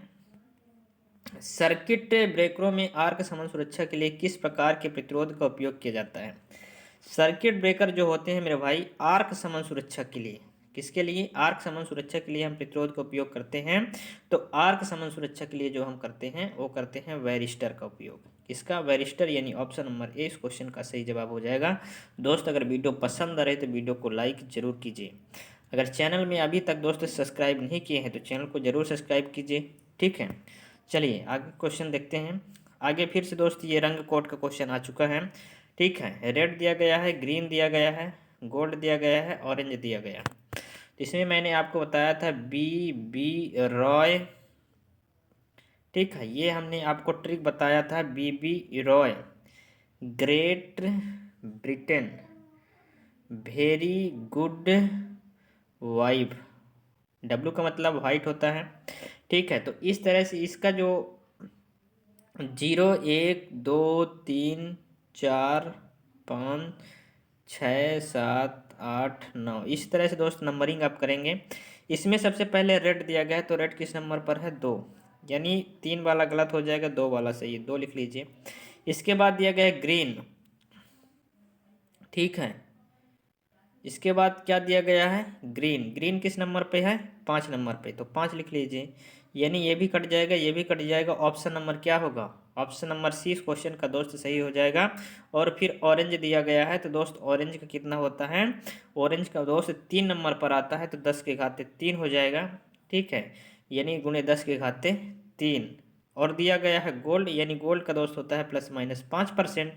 सर्किट ब्रेकरों में आर्क समान सुरक्षा के लिए किस प्रकार के प्रतिरोध का उपयोग किया जाता है? सर्किट ब्रेकर जो होते हैं मेरे भाई आर्क समान सुरक्षा के लिए, किसके लिए? आर्क समान सुरक्षा के लिए हम प्रतिरोध का उपयोग करते हैं। तो आर्क समान सुरक्षा के लिए जो हम करते हैं वो करते हैं वैरिस्टर का उपयोग। किसका? वैरिस्टर, यानी ऑप्शन नंबर ए इस क्वेश्चन का सही जवाब हो जाएगा। दोस्त अगर वीडियो पसंद आ रहे तो वीडियो को लाइक जरूर कीजिए। अगर चैनल में अभी तक दोस्त सब्सक्राइब नहीं किए हैं तो चैनल को जरूर सब्सक्राइब कीजिए, ठीक है। चलिए आगे क्वेश्चन देखते हैं। आगे फिर से दोस्त ये रंग कोड का क्वेश्चन आ चुका है, ठीक है। रेड दिया गया है, ग्रीन दिया गया है, गोल्ड दिया गया है, ऑरेंज दिया गया है। तो इसमें मैंने आपको बताया था बी रॉय, ठीक है, ये हमने आपको ट्रिक बताया था B Roy, great Britain, very good wife, W का मतलब वाइट होता है, ठीक है। तो इस तरह से इसका जो 0 1 2 3 4 5 6 7 8 9 इस तरह से दोस्त नंबरिंग आप करेंगे। इसमें सबसे पहले रेड दिया गया है, तो रेड किस नंबर पर है? 2, यानी 3 वाला गलत हो जाएगा, 2 वाला सही है, 2 लिख लीजिए। इसके बाद दिया गया है ग्रीन, ठीक है। इसके बाद क्या दिया गया है? ग्रीन, ग्रीन किस नंबर पे है? 5 नंबर पे, तो 5 लिख लीजिए, यानी ये भी कट जाएगा, ये भी कट जाएगा। ऑप्शन नंबर क्या होगा? ऑप्शन नंबर सी इस क्वेश्चन का दोस्त सही हो जाएगा। और फिर ऑरेंज दिया गया है, तो दोस्त ऑरेंज का कितना होता है? ऑरेंज का दोस्त 3 नंबर पर आता है, तो 10 के घाते 3 हो जाएगा, ठीक है, यानी गुणे 10 के घाते 3। और दिया गया है गोल्ड, यानी गोल्ड का दोस्त होता है ±5%,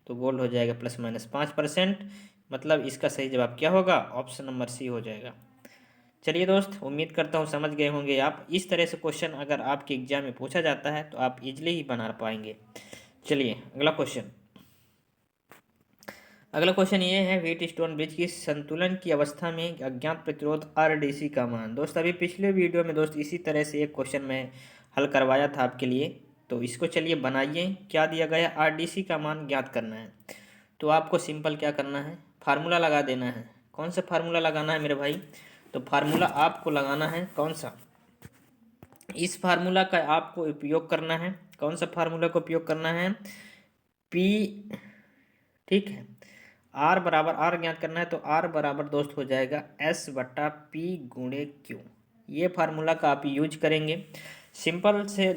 तो गोल्ड हो जाएगा ±5%, मतलब इसका सही जवाब क्या होगा? ऑप्शन नंबर सी हो जाएगा। चलिए दोस्त, उम्मीद करता हूँ समझ गए होंगे आप। इस तरह से क्वेश्चन अगर आपके एग्जाम में पूछा जाता है तो आप इजीली ही बना पाएंगे। चलिए अगला क्वेश्चन ये है, व्हीट स्टोन ब्रिज की संतुलन की अवस्था में अज्ञात प्रतिरोध RDC का मान। दोस्त अभी पिछले वीडियो में दोस्त इसी तरह से एक क्वेश्चन मैं हल करवाया था आपके लिए, तो इसको चलिए बनाइए। क्या दिया गया? RDC का मान ज्ञात करना है। तो आपको सिंपल क्या करना है? फार्मूला लगा देना है। कौन सा फार्मूला लगाना है मेरे भाई? तो फार्मूला आपको लगाना है कौन सा? इस फार्मूला का आपको उपयोग करना है। कौन सा फार्मूला का उपयोग करना है? P, ठीक है, R बराबर, R ज्ञात करना है, तो R बराबर दोस्त हो जाएगा S/P गुणे Q। ये फार्मूला का आप यूज करेंगे। सिंपल से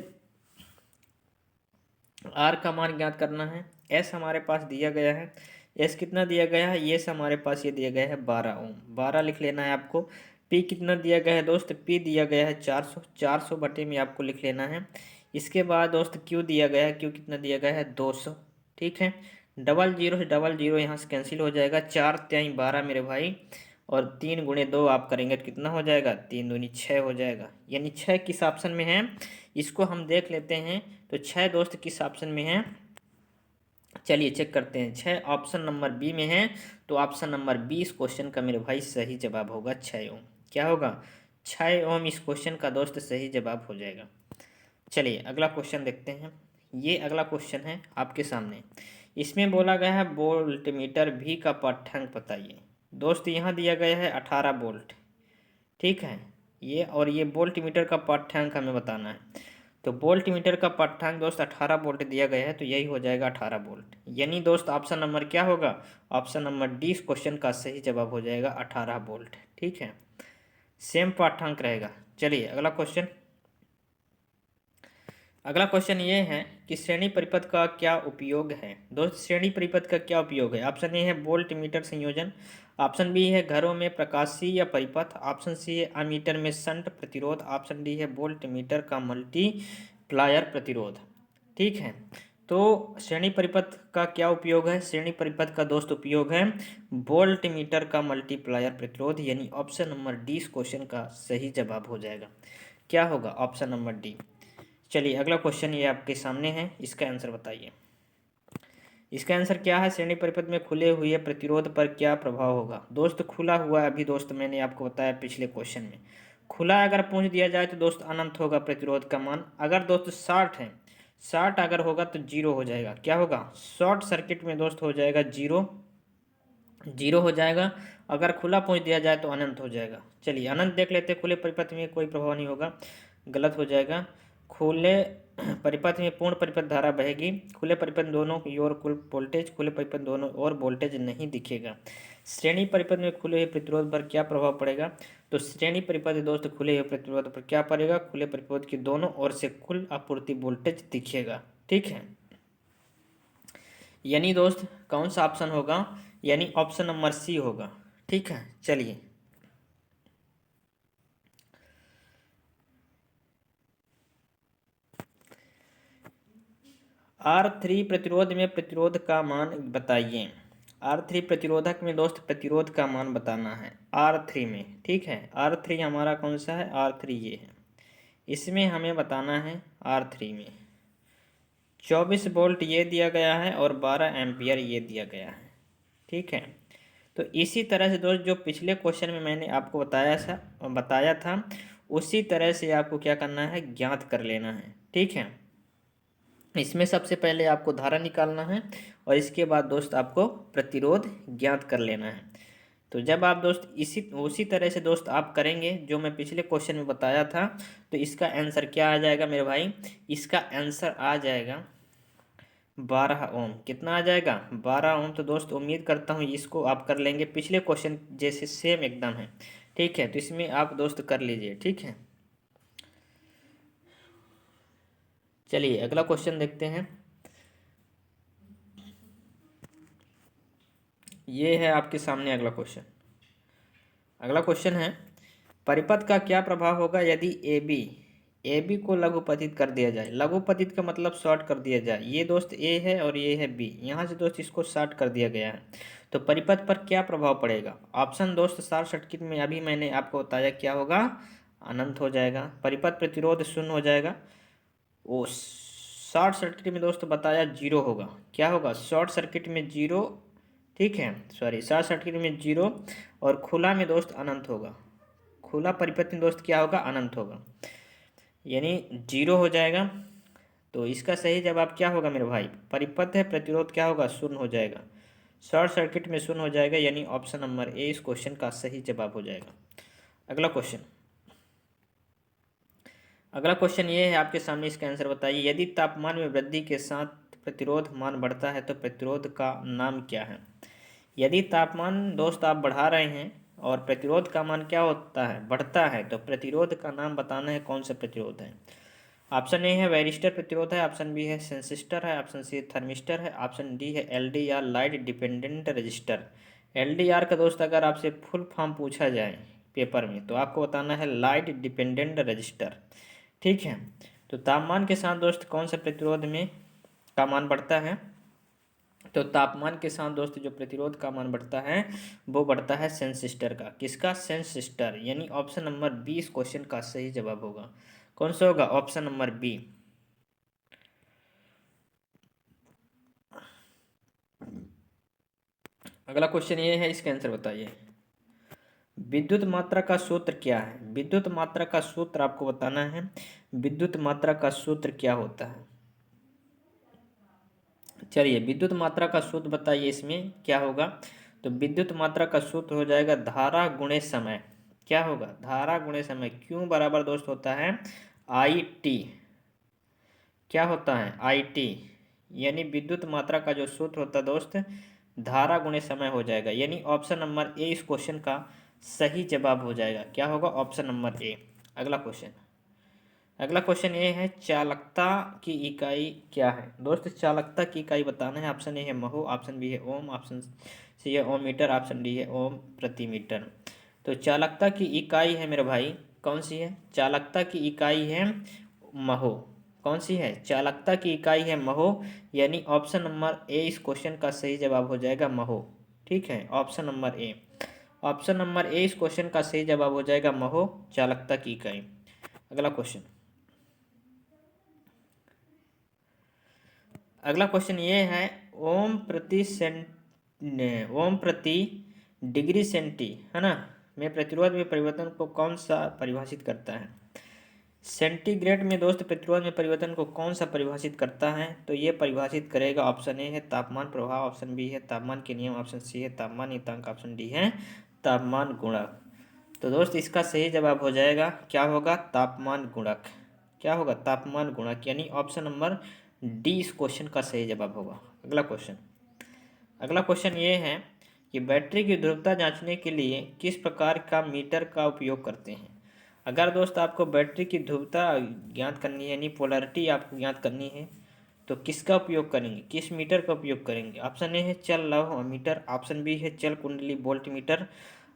R का मान ज्ञात करना है। S हमारे पास दिया गया है, S कितना दिया गया है? ये हमारे पास ये दिया गया है 12 ओम, 12 लिख लेना है आपको। P कितना दिया गया है दोस्त? P दिया गया है 400, 400 बटे में आपको लिख लेना है। इसके बाद दोस्त Q दिया गया है, Q कितना दिया गया है? 200, ठीक है। 00 से 00 यहाँ से कैंसिल हो जाएगा, 4 3 12 मेरे भाई, और 3 गुणे 2 आप करेंगे तो कितना हो जाएगा? 3 दूनी 6 हो जाएगा, यानी 6 किस ऑप्शन में है इसको हम देख लेते हैं। तो 6 दोस्त किस ऑप्शन में है? चलिए चेक करते हैं। 6 ऑप्शन नंबर बी में है, तो ऑप्शन नंबर बी इस क्वेश्चन का मेरे भाई सही जवाब होगा 6 ओम। क्या होगा? 6 ओम इस क्वेश्चन का दोस्त सही जवाब हो जाएगा। चलिए अगला क्वेश्चन देखते हैं। ये अगला क्वेश्चन है आपके सामने। इसमें बोला गया है वोल्टमीटर भी का पाठ्यांक बताइए। दोस्त यहाँ दिया गया है 18 वोल्ट, ठीक है, ये और ये वोल्टमीटर का पाठ्यांक हमें बताना है। तो वोल्ट मीटर का पाठ्यांक दोस्त 18 वोल्ट दिया गया है, तो यही हो जाएगा 18 वोल्ट। यानी दोस्त ऑप्शन नंबर क्या होगा, ऑप्शन नंबर डी इस क्वेश्चन का सही जवाब हो जाएगा 18 वोल्ट। ठीक है, सेम पाठ्यांक रहेगा। चलिए अगला क्वेश्चन। अगला क्वेश्चन ये है कि श्रेणी परिपथ का क्या उपयोग है। दोस्त श्रेणी परिपथ का क्या उपयोग है। ऑप्शन ए है वोल्ट मीटर संयोजन, ऑप्शन बी है घरों में प्रकाशीय या परिपथ, ऑप्शन सी है अमीटर में शंट प्रतिरोध, ऑप्शन डी है वोल्ट मीटर का मल्टीप्लायर प्रतिरोध। ठीक है, तो श्रेणी परिपथ का क्या उपयोग है। श्रेणी परिपथ का दोस्त उपयोग है वोल्ट मीटर का मल्टीप्लायर प्रतिरोध, यानी ऑप्शन नंबर डी इस क्वेश्चन का सही जवाब हो जाएगा। क्या होगा, ऑप्शन नंबर डी। चलिए अगला क्वेश्चन ये आपके सामने है, इसका आंसर बताइए। इसका आंसर क्या है, श्रेणी परिपथ में खुले हुए प्रतिरोध पर क्या प्रभाव होगा। दोस्त खुला हुआ अभी दोस्त मैंने आपको बताया पिछले क्वेश्चन में, खुला अगर पूछ दिया जाए तो दोस्त अनंत होगा प्रतिरोध का मान। अगर दोस्त शॉर्ट है, शॉर्ट अगर होगा तो जीरो हो जाएगा। क्या होगा, शॉर्ट सर्किट में दोस्त हो जाएगा जीरो, जीरो हो जाएगा। अगर खुला पूछ दिया जाए तो अनंत हो जाएगा। चलिए अनंत देख लेते हैं। खुले परिपथ में कोई प्रभाव नहीं होगा, गलत हो जाएगा। खुले परिपथ में पूर्ण परिपथ धारा बहेगी, खुले परिपथ दोनों की ओर कुल वोल्टेज, खुले परिपथ दोनों ओर वोल्टेज नहीं दिखेगा। श्रेणी परिपथ में खुले हुए प्रतिरोध पर क्या प्रभाव पड़ेगा। तो श्रेणी परिपथ दोस्त खुले हुए प्रतिरोध पर क्या पड़ेगा, खुले परिपथ की दोनों ओर से कुल आपूर्ति वोल्टेज दिखेगा। ठीक है, यानी दोस्त कौन सा ऑप्शन होगा, यानी ऑप्शन नंबर सी होगा। ठीक है, चलिए R3 प्रतिरोध में प्रतिरोध का मान बताइए। R3 प्रतिरोधक में दोस्त प्रतिरोध का मान बताना है R3 में। ठीक है, R3 हमारा कौन सा है, R3 ये है, इसमें हमें बताना है R3 में 24 वोल्ट ये दिया गया है और 12 एम्पियर ये दिया गया है। ठीक है, तो इसी तरह से दोस्त जो पिछले क्वेश्चन में मैंने आपको बताया था उसी तरह से आपको क्या करना है, ज्ञात कर लेना है। ठीक है, इसमें सबसे पहले आपको धारा निकालना है और इसके बाद दोस्त आपको प्रतिरोध ज्ञात कर लेना है। तो जब आप दोस्त उसी तरह से दोस्त आप करेंगे जो मैं पिछले क्वेश्चन में बताया था, तो इसका आंसर क्या आ जाएगा मेरे भाई, इसका आंसर आ जाएगा 12 ओम। कितना आ जाएगा, 12 ओम। तो दोस्त उम्मीद करता हूँ इसको आप कर लेंगे, पिछले क्वेश्चन जैसे सेम एकदम है। ठीक है, तो इसमें आप दोस्त कर लीजिए। ठीक है, चलिए अगला क्वेश्चन देखते हैं। ये है आपके सामने अगला क्वेश्चन। अगला क्वेश्चन है परिपथ का क्या प्रभाव होगा यदि ए बी को लघुपतित कर दिया जाए। लघुपतित का मतलब शॉर्ट कर दिया जाए। ये दोस्त ए है और ये है बी, यहाँ से दोस्त इसको शॉर्ट कर दिया गया है, तो परिपथ पर क्या प्रभाव पड़ेगा। ऑप्शन दोस्त शॉर्ट सर्किट में अभी मैंने आपको बताया क्या होगा, अनंत हो जाएगा। परिपथ प्रतिरोध शून्य हो जाएगा। वो शॉर्ट सर्किट में दोस्त बताया जीरो होगा। क्या होगा, शॉर्ट सर्किट में जीरो। ठीक है, सॉरी, शॉर्ट सर्किट में जीरो और खुला में दोस्त अनंत होगा। खुला परिपथ में दोस्त क्या होगा, अनंत होगा, यानी जीरो हो जाएगा। तो इसका सही जवाब क्या होगा मेरे भाई, परिपथ है प्रतिरोध क्या होगा, शून्य हो जाएगा। शॉर्ट सर्किट में शून्य हो जाएगा, यानी ऑप्शन नंबर ए इस क्वेश्चन का सही जवाब हो जाएगा। अगला क्वेश्चन। अगला क्वेश्चन ये है आपके सामने, इसका आंसर बताइए। यदि तापमान में वृद्धि के साथ प्रतिरोध मान बढ़ता है तो प्रतिरोध का नाम क्या है। यदि तापमान दोस्त आप बढ़ा रहे हैं और प्रतिरोध का मान क्या होता है, बढ़ता है, तो प्रतिरोध का नाम बताना है कौन सा प्रतिरोध है। ऑप्शन ए है वैरिस्टर प्रतिरोध है, ऑप्शन बी है सेंसिस्टर है, ऑप्शन सी थर्मिस्टर है, ऑप्शन डी है LDR light dependent register. LDR का दोस्त अगर आपसे फुल फॉर्म पूछा जाए पेपर में तो आपको बताना है लाइट डिपेंडेंट रजिस्टर। ठीक है, तो तापमान के साथ दोस्त कौन सा प्रतिरोध में का मान बढ़ता है, तो तापमान के साथ दोस्त जो प्रतिरोध का मान बढ़ता है वो बढ़ता है सेंसिस्टर का। किसका, सेंसिस्टर, यानी ऑप्शन नंबर बी इस क्वेश्चन का सही जवाब होगा। कौन सा होगा, ऑप्शन नंबर बी। अगला क्वेश्चन ये है, इसका आंसर बताइए। विद्युत मात्रा का सूत्र क्या है। विद्युत मात्रा का सूत्र आपको बताना है, विद्युत मात्रा का सूत्र क्या होता है। चलिए विद्युत मात्रा का सूत्र बताइए, इसमें क्या होगा। तो विद्युत मात्रा का सूत्र हो जाएगा धारा गुणे समय। क्या होगा, धारा गुणे समय। क्यों बराबर दोस्त होता है IT। क्या होता है? IT, यानी विद्युत मात्रा का जो सूत्र होता है दोस्त, धारा गुणे समय हो जाएगा, यानी ऑप्शन नंबर ए इस क्वेश्चन का सही जवाब हो जाएगा। क्या होगा? Option number A. अगला क्वेश्चन ये है, चालकता की इकाई क्या है? दोस्त चालकता की इकाई बताना है। ऑप्शन ए है महो, ऑप्शन बी है ओम, ऑप्शन सी है ओम मीटर, ऑप्शन डी है ओम प्रति मीटर। तो चालकता की इकाई है मेरे भाई, कौन सी है? चालकता की इकाई है महो। कौन सी है? चालकता की इकाई है महो, यानी ऑप्शन नंबर ए इस क्वेश्चन का सही जवाब हो जाएगा महो। ठीक है, option number A. Option number A इस क्वेश्चन का सही जवाब हो जाएगा महो, चालकता की इकाई। अगला क्वेश्चन ये है, ओम प्रति डिग्री सेंटी, है ना, में प्रतिरोध में परिवर्तन को कौन सा परिभाषित करता है? सेंटीग्रेड में दोस्त प्रतिरोध में परिवर्तन को कौन सा परिभाषित करता है? तो ये परिभाषित करेगा, ऑप्शन ए है तापमान प्रभाव, ऑप्शन बी है तापमान के नियम, ऑप्शन सी है तापमान नियतांक, ऑप्शन डी है तापमान गुणक। तो दोस्त इसका सही जवाब हो जाएगा, क्या होगा? तापमान गुणक। क्या होगा? तापमान गुणक, यानी ऑप्शन नंबर डी इस क्वेश्चन का सही जवाब होगा। अगला क्वेश्चन ये है कि बैटरी की ध्रुवता जांचने के लिए किस प्रकार का मीटर का उपयोग करते हैं? अगर दोस्त आपको बैटरी की ध्रुवता ज्ञात करनी है, यानी पोलैरिटी आपको ज्ञात करनी है, तो किसका उपयोग करेंगे? किस मीटर का उपयोग करेंगे? ऑप्शन ए है चल लौह मीटर, ऑप्शन बी है चल कुंडली वोल्ट मीटर,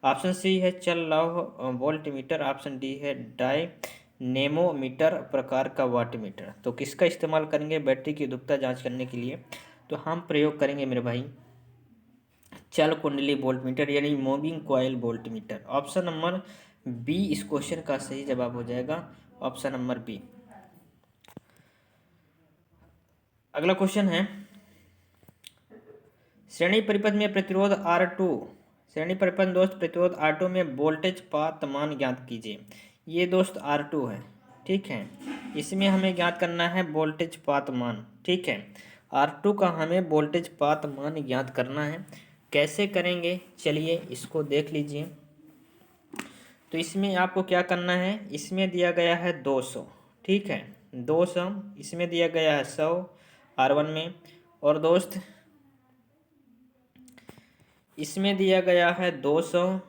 ऑप्शन सी है चल लौह वोल्ट मीटर, ऑप्शन डी है डायनेमोमीटर प्रकार का वाट मीटर। तो किसका इस्तेमाल करेंगे बैटरी की ध्रुवता जांच करने के लिए? तो हम प्रयोग करेंगे मेरे भाई चल कुंडली वोल्ट मीटर, यानी moving coil volt meter. Option number B इस क्वेश्चन का सही जवाब हो जाएगा, ऑप्शन नंबर बी। अगला क्वेश्चन है, श्रेणी परिपथ में प्रतिरोध R2, श्रेणी परिपथ दोस्त प्रतिरोध R2 में वोल्टेज पात मान ज्ञात कीजिए। ये दोस्त R2 है, ठीक है, इसमें हमें ज्ञात करना है वोल्टेज पात मान। ठीक है, R2 का हमें वोल्टेज पात मान ज्ञात करना है। कैसे करेंगे? चलिए इसको देख लीजिए। तो इसमें आपको क्या करना है, इसमें दिया गया है 200, ठीक है, 200, इसमें दिया गया है 100 R1 में, और दोस्त इसमें दिया गया है 200,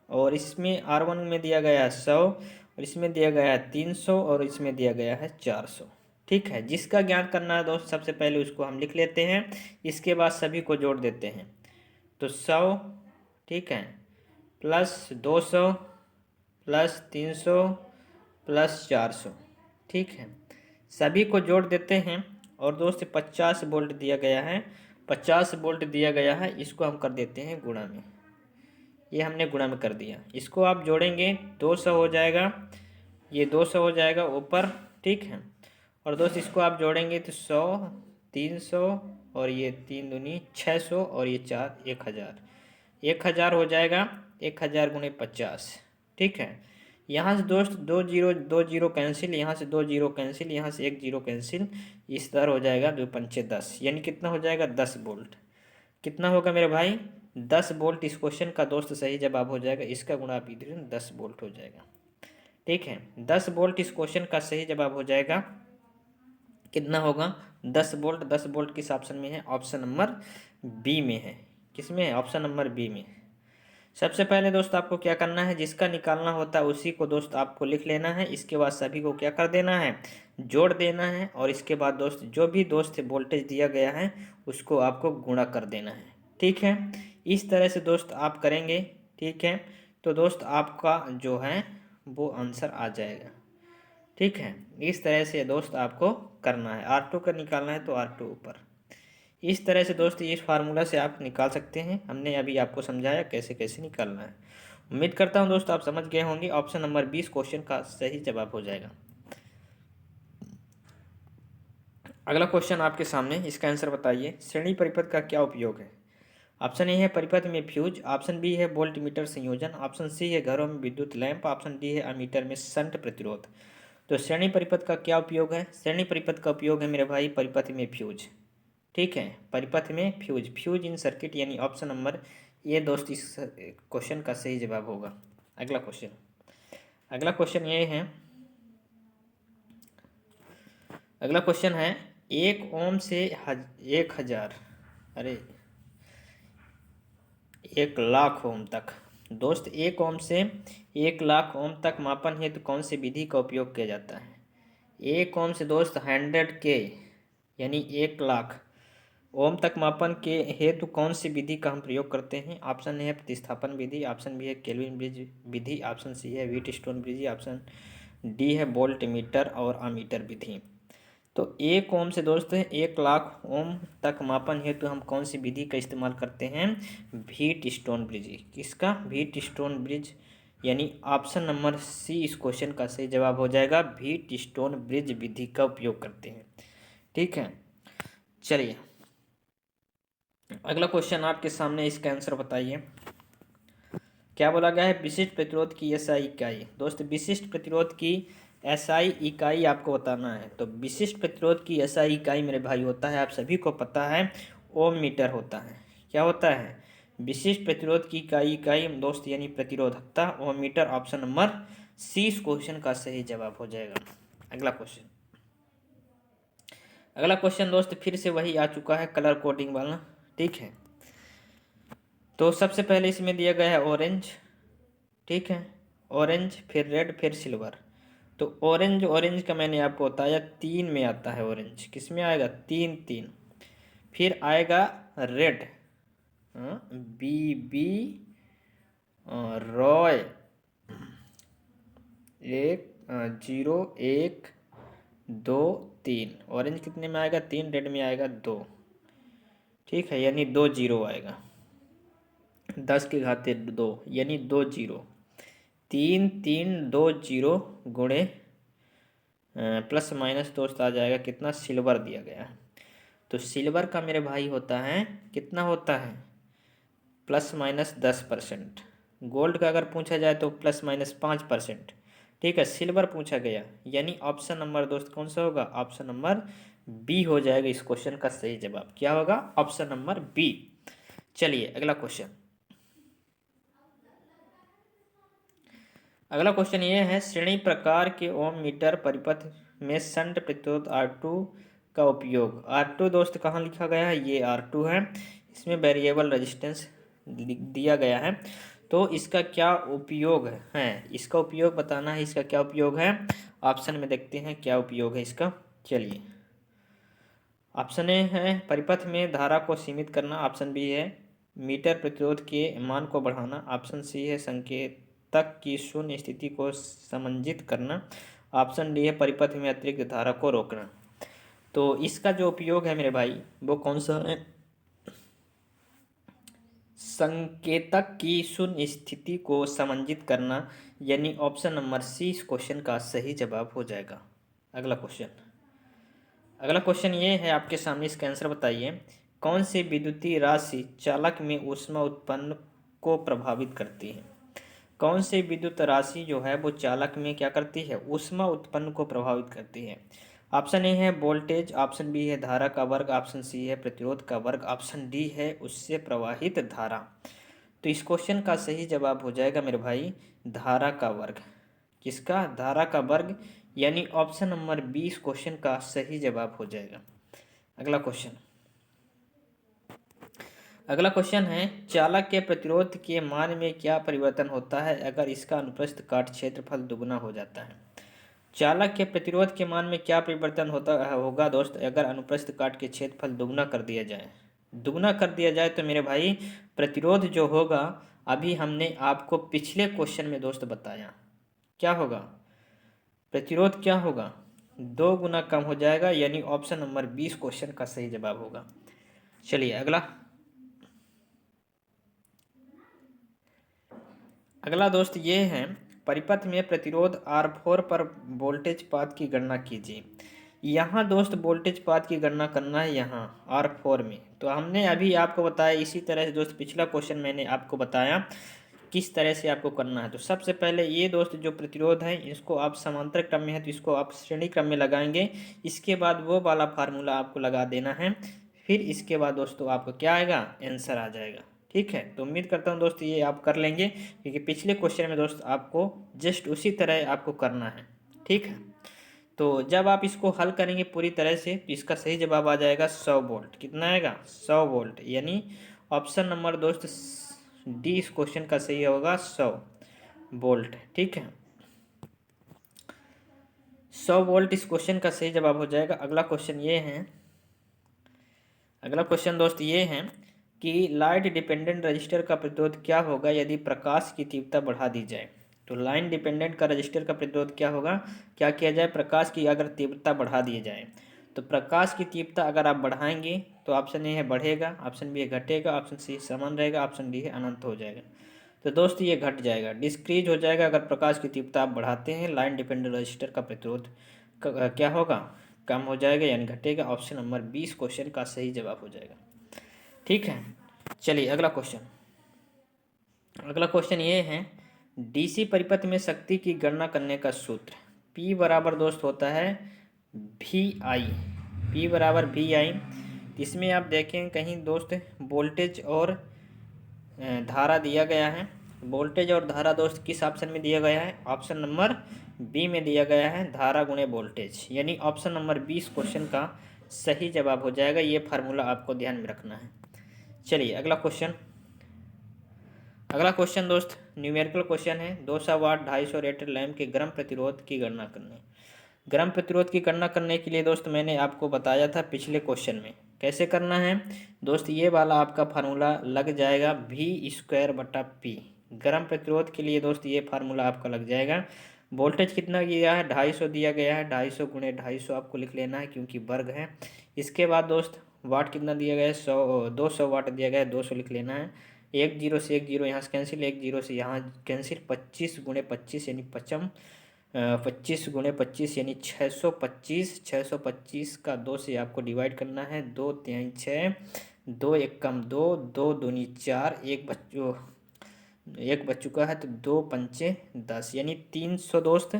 और इसमें R1 में दिया गया है 100, और इसमें दिया गया है 300, और इसमें दिया गया है 400। ठीक है, जिसका ज्ञान करना है दोस्त सबसे पहले उसको हम लिख लेते हैं, इसके बाद सभी को जोड़ देते हैं। तो 100, ठीक है, प्लस 200 प्लस 300 प्लस 400, ठीक है, सभी को जोड़ देते हैं। और दोस्त 50 वोल्ट दिया गया है, 50 वोल्ट दिया गया है, इसको हम कर देते हैं गुणा में। ये हमने गुणा में कर दिया, इसको आप जोड़ेंगे 200 हो जाएगा, ये 200 हो जाएगा ऊपर, ठीक है, और दोस्त इसको आप जोड़ेंगे तो 100, 300, और ये 3 दूनी 600, और ये 4 1000, 1000 हो जाएगा, 1000 गुणे 50। ठीक है, यहाँ से दोस्त दो जीरो कैंसिल, यहाँ से 2 जीरो कैंसिल, यहाँ से 1 जीरो कैंसिल, इस तरह हो जाएगा 2 पंचे 10, यानी कितना हो जाएगा 10 वोल्ट। कितना होगा मेरे भाई? 10 वोल्ट इस क्वेश्चन का दोस्त सही जवाब हो जाएगा, इसका गुणा आप इधर 10 वोल्ट हो जाएगा। ठीक है, 10 वोल्ट इस क्वेश्चन का सही जवाब हो जाएगा। कितना होगा? 10 वोल्ट। 10 वोल्ट किस ऑप्शन में है? ऑप्शन नंबर बी में है। किस में है? ऑप्शन नंबर बी में। सबसे पहले दोस्त आपको क्या करना है, जिसका निकालना होता है उसी को दोस्त आपको लिख लेना है, इसके बाद सभी को क्या कर देना है, जोड़ देना है, और इसके बाद दोस्त जो भी दोस्त वोल्टेज दिया गया है उसको आपको गुणा कर देना है। ठीक है, इस तरह से दोस्त आप करेंगे। ठीक है, तो दोस्त आपका जो है वो आंसर आ जाएगा। ठीक है, इस तरह से दोस्त आपको करना है, R2 का निकालना है तो R2 ऊपर। इस तरह से दोस्त इस फार्मूला से आप निकाल सकते हैं, हमने अभी आपको समझाया कैसे कैसे निकालना है। उम्मीद करता हूं दोस्त आप समझ गए होंगे, ऑप्शन नंबर 20 क्वेश्चन का सही जवाब हो जाएगा। अगला क्वेश्चन आपके सामने, इसका आंसर बताइए, श्रेणी परिपथ का क्या उपयोग है? ऑप्शन ए है परिपथ में फ्यूज, ऑप्शन बी है वोल्ट मीटर संयोजन, ऑप्शन सी है घरों में विद्युत लैंप, ऑप्शन डी है अमीटर में शंट प्रतिरोध। तो श्रेणी परिपथ का क्या उपयोग है? श्रेणी परिपथ का उपयोग है मेरे भाई परिपथ में फ्यूज। ठीक है, परिपथ में फ्यूज इन सर्किट, यानी ऑप्शन नंबर ए दोस्त इस क्वेश्चन का सही जवाब होगा। अगला क्वेश्चन ये है, अगला क्वेश्चन है 1 ओम से 1000, अरे 1 लाख ओम तक। दोस्त 1 ओम से 1 लाख ओम तक मापन हेतु कौन सी विधि का उपयोग किया जाता है? 1 ओम से दोस्त 100K यानी 1 लाख ओम तक मापन के हेतु कौन सी विधि का हम प्रयोग करते हैं? ऑप्शन ए है प्रतिस्थापन विधि, ऑप्शन बी है केल्विन ब्रिज विधि, ऑप्शन सी है व्हीटस्टोन ब्रिज, ऑप्शन डी है वोल्ट मीटर और अमीटर विधि। तो 1 ओम से दोस्त 1 लाख ओम तक मापन हेतु हम कौन सी विधि का इस्तेमाल करते हैं? Wheatstone bridge. किसका? व्हीटस्टोन ब्रिज, यानी ऑप्शन नंबर सी इस क्वेश्चन का सही जवाब हो जाएगा। व्हीटस्टोन ब्रिज विधि का उपयोग करते हैं। ठीक है, चलिए अगला क्वेश्चन आपके सामने, इसका आंसर बताइए। क्या बोला गया है? विशिष्ट प्रतिरोध की एसआई इकाई। दोस्त विशिष्ट प्रतिरोध की एसआई इकाई आपको बताना है। तो विशिष्ट प्रतिरोध की एसआई इकाई मेरे भाई होता है, आप सभी को पता है, ओम मीटर होता है। क्या होता है? विशिष्ट प्रतिरोध की इकाई दोस्त यानी प्रतिरोधकता, ओम मीटर। ऑप्शन नंबर सी इस क्वेश्चन का सही जवाब हो जाएगा। अगला क्वेश्चन दोस्त फिर से वही आ चुका है, कलर कोडिंग वाला। ठीक है, तो सबसे पहले इसमें दिया गया है ऑरेंज। ठीक है, ऑरेंज, फिर रेड, फिर सिल्वर। तो ऑरेंज का मैंने आपको बताया 3 में आता है। ऑरेंज किस में आएगा? 3 3। फिर आएगा रेड, BB रॉय 0 1 2 3। ऑरेंज कितने में आएगा? 3। रेड में आएगा 2। ठीक है, यानी 2 0 आएगा। 10 की घाते 2 यानी 2 0। 3 3 2 0 गुणे प्लस माइनस दोस्त आ जाएगा कितना? सिल्वर दिया गया है। तो सिल्वर का मेरे भाई होता है, कितना होता है? Plus minus 10%। गोल्ड का अगर पूछा जाए तो प्लस माइनस 5%। ठीक है, सिल्वर पूछा गया, यानी ऑप्शन नंबर दोस्त कौन सा होगा? ऑप्शन नंबर बी हो जाएगा इस क्वेश्चन का सही जवाब। क्या होगा? Option number B. चलिए अगला क्वेश्चन ये है, श्रेणी प्रकार के ओम मीटर परिपथ में शंट प्रतिरोध R2 का उपयोग। R2 दोस्त कहाँ लिखा गया है? ये R2 है। इसमें वेरिएबल रेजिस्टेंस दिया गया है। तो इसका क्या उपयोग है? इसका उपयोग बताना है। इसका क्या उपयोग है? ऑप्शन में देखते हैं क्या उपयोग है इसका। चलिए, ऑप्शन ए है परिपथ में धारा को सीमित करना, ऑप्शन बी है मीटर प्रतिरोध के मान को बढ़ाना, ऑप्शन सी है संकेतक की शून्य स्थिति को समंजित करना, ऑप्शन डी है परिपथ में अतिरिक्त धारा को रोकना। तो इसका जो उपयोग है मेरे भाई वो कौन सा है? संकेतक की शून्य स्थिति को समंजित करना, यानी ऑप्शन नंबर सी इस क्वेश्चन का सही जवाब हो जाएगा। अगला क्वेश्चन ये है आपके सामने, इसका आंसर बताइए। कौन सी विद्युतीय राशि चालक में ऊष्मा उत्पन्न को प्रभावित करती है? कौन सी विद्युत राशि जो है वो चालक में क्या करती है? ऊष्मा उत्पन्न को प्रभावित करती है। ऑप्शन ए है वोल्टेज, ऑप्शन बी है धारा का वर्ग, ऑप्शन सी है प्रतिरोध का वर्ग, ऑप्शन डी है उससे प्रवाहित धारा। तो इस क्वेश्चन का सही जवाब हो जाएगा मेरे भाई धारा का वर्ग। किसका? धारा का वर्ग, यानी ऑप्शन नंबर 20 क्वेश्चन का सही जवाब हो जाएगा। अगला क्वेश्चन है, चालक के प्रतिरोध के मान में क्या परिवर्तन होता है अगर इसका अनुप्रस्थ काट क्षेत्रफल दुगुना हो जाता है? चालक के प्रतिरोध के मान में क्या परिवर्तन होगा दोस्त अगर अनुप्रस्थ काट के क्षेत्रफल दुगुना कर दिया जाए? तो मेरे भाई प्रतिरोध जो होगा, अभी हमने आपको पिछले क्वेश्चन में दोस्त बताया, क्या होगा? प्रतिरोध क्या होगा? 2 गुना कम हो जाएगा, यानी ऑप्शन नंबर 20 क्वेश्चन का सही जवाब होगा। चलिए अगला दोस्त ये है, परिपथ में प्रतिरोध R4 पर वोल्टेज पात की गणना कीजिए। यहाँ दोस्त वोल्टेज पात की गणना करना है, यहाँ R4 में। तो हमने अभी आपको बताया, इसी तरह से दोस्त पिछला क्वेश्चन मैंने आपको बताया किस तरह से आपको करना है। तो सबसे पहले ये दोस्त जो प्रतिरोध है इसको आप समांतर क्रम में है तो इसको आप श्रेणी क्रम में लगाएंगे। इसके बाद वो वाला फार्मूला आपको लगा देना है। फिर इसके बाद दोस्तों आपको क्या आएगा? आंसर आ जाएगा। ठीक है, तो उम्मीद करता हूँ दोस्त ये आप कर लेंगे, क्योंकि पिछले क्वेश्चन में दोस्त आपको जस्ट उसी तरह आपको करना है। ठीक है, तो जब आप इसको हल करेंगे पूरी तरह से तो इसका सही जवाब आ जाएगा 100 वोल्ट। कितना आएगा? 100 वोल्ट, यानी ऑप्शन नंबर दोस्त डी इस क्वेश्चन का सही होगा 100 वोल्ट। ठीक है, 100 वोल्ट इस क्वेश्चन का सही जवाब हो जाएगा। अगला क्वेश्चन ये है, अगला क्वेश्चन दोस्त ये है कि लाइट डिपेंडेंट रजिस्टर का प्रतिरोध क्या होगा यदि प्रकाश की तीव्रता बढ़ा दी जाए। तो लाइन डिपेंडेंट का रजिस्टर का प्रतिरोध क्या होगा, क्या किया जाए, प्रकाश की अगर तीव्रता बढ़ा दी जाए। तो प्रकाश की तीव्रता अगर आप बढ़ाएंगे तो ऑप्शन ए है बढ़ेगा, ऑप्शन बी है घटेगा, ऑप्शन सी समान रहेगा, ऑप्शन डी है अनंत हो जाएगा। तो दोस्त ये घट जाएगा, डिस्क्रीज हो जाएगा। अगर प्रकाश की तीव्रता आप बढ़ाते हैं लाइन डिपेंडेंट रजिस्टर का प्रतिरोध क्या होगा, कम हो जाएगा यानी घटेगा। ऑप्शन नंबर 20 क्वेश्चन का सही जवाब हो जाएगा। ठीक है, चलिए अगला क्वेश्चन। अगला क्वेश्चन ये है, डीसी परिपथ में शक्ति की गणना करने का सूत्र P बराबर दोस्त होता है VI, P बराबर VI। इसमें आप देखें कहीं दोस्त वोल्टेज और धारा दिया गया है। वोल्टेज और धारा दोस्त किस ऑप्शन में दिया गया है? ऑप्शन नंबर बी में दिया गया है, धारा गुणे वोल्टेज, यानी ऑप्शन नंबर 20 क्वेश्चन का सही जवाब हो जाएगा। ये फार्मूला आपको ध्यान में रखना है। चलिए अगला क्वेश्चन। अगला क्वेश्चन दोस्त न्यूमेरिकल क्वेश्चन है, 200 वाट 250 रेटेड लैंप के गर्म प्रतिरोध की गणना करनी। गर्म प्रतिरोध की गणना करने के लिए दोस्त मैंने आपको बताया था पिछले क्वेश्चन में कैसे करना है। दोस्त ये वाला आपका फार्मूला लग जाएगा V²/P। गर्म प्रतिरोध के लिए दोस्त ये फार्मूला आपका लग जाएगा। वोल्टेज कितना दिया है? 250 दिया गया है, 250 गुणे 250 आपको लिख लेना है क्योंकि वर्ग है। इसके बाद दोस्त वाट कितना दिया गया है? 200 वाट दिया गया है, 200 लिख लेना है। एक जीरो से एक जीरो यहाँ से कैंसिल, एक जीरो से यहाँ कैंसिल, 25 गुणे 25 यानी 25 गुणे 25 यानी 625। 625 का 2 से आपको डिवाइड करना है। 2 3 6, 2 1 कम 2, 2 दूनी 4, एक बच चुका है तो 2 पंचे 10 यानी 300 दोस्त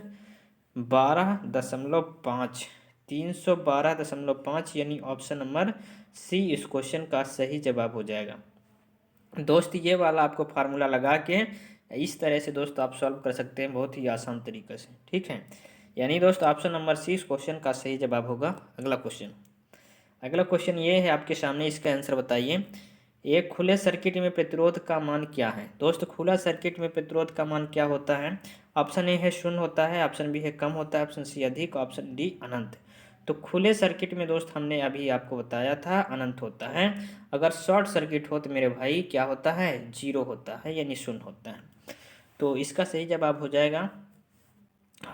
12.5, 312.5 यानी ऑप्शन नंबर सी इस क्वेश्चन का सही जवाब हो जाएगा। दोस्त ये वाला आपको फार्मूला लगा के इस तरह से दोस्त आप सॉल्व कर सकते हैं बहुत ही आसान तरीके से। ठीक है, यानी दोस्त ऑप्शन नंबर सी इस क्वेश्चन का सही जवाब होगा। अगला क्वेश्चन, अगला क्वेश्चन ये है आपके सामने, इसका आंसर बताइए। एक खुले सर्किट में प्रतिरोध का मान क्या है? दोस्त खुला सर्किट में प्रतिरोध का मान क्या होता है? ऑप्शन ए है 0 होता है, ऑप्शन बी है कम होता है, ऑप्शन सी अधिक, ऑप्शन डी अनंत। तो खुले सर्किट में दोस्त हमने अभी आपको बताया था अनंत होता है। अगर शॉर्ट सर्किट हो तो मेरे भाई क्या होता है? 0 होता है यानी 0 होता है। तो इसका सही जवाब हो जाएगा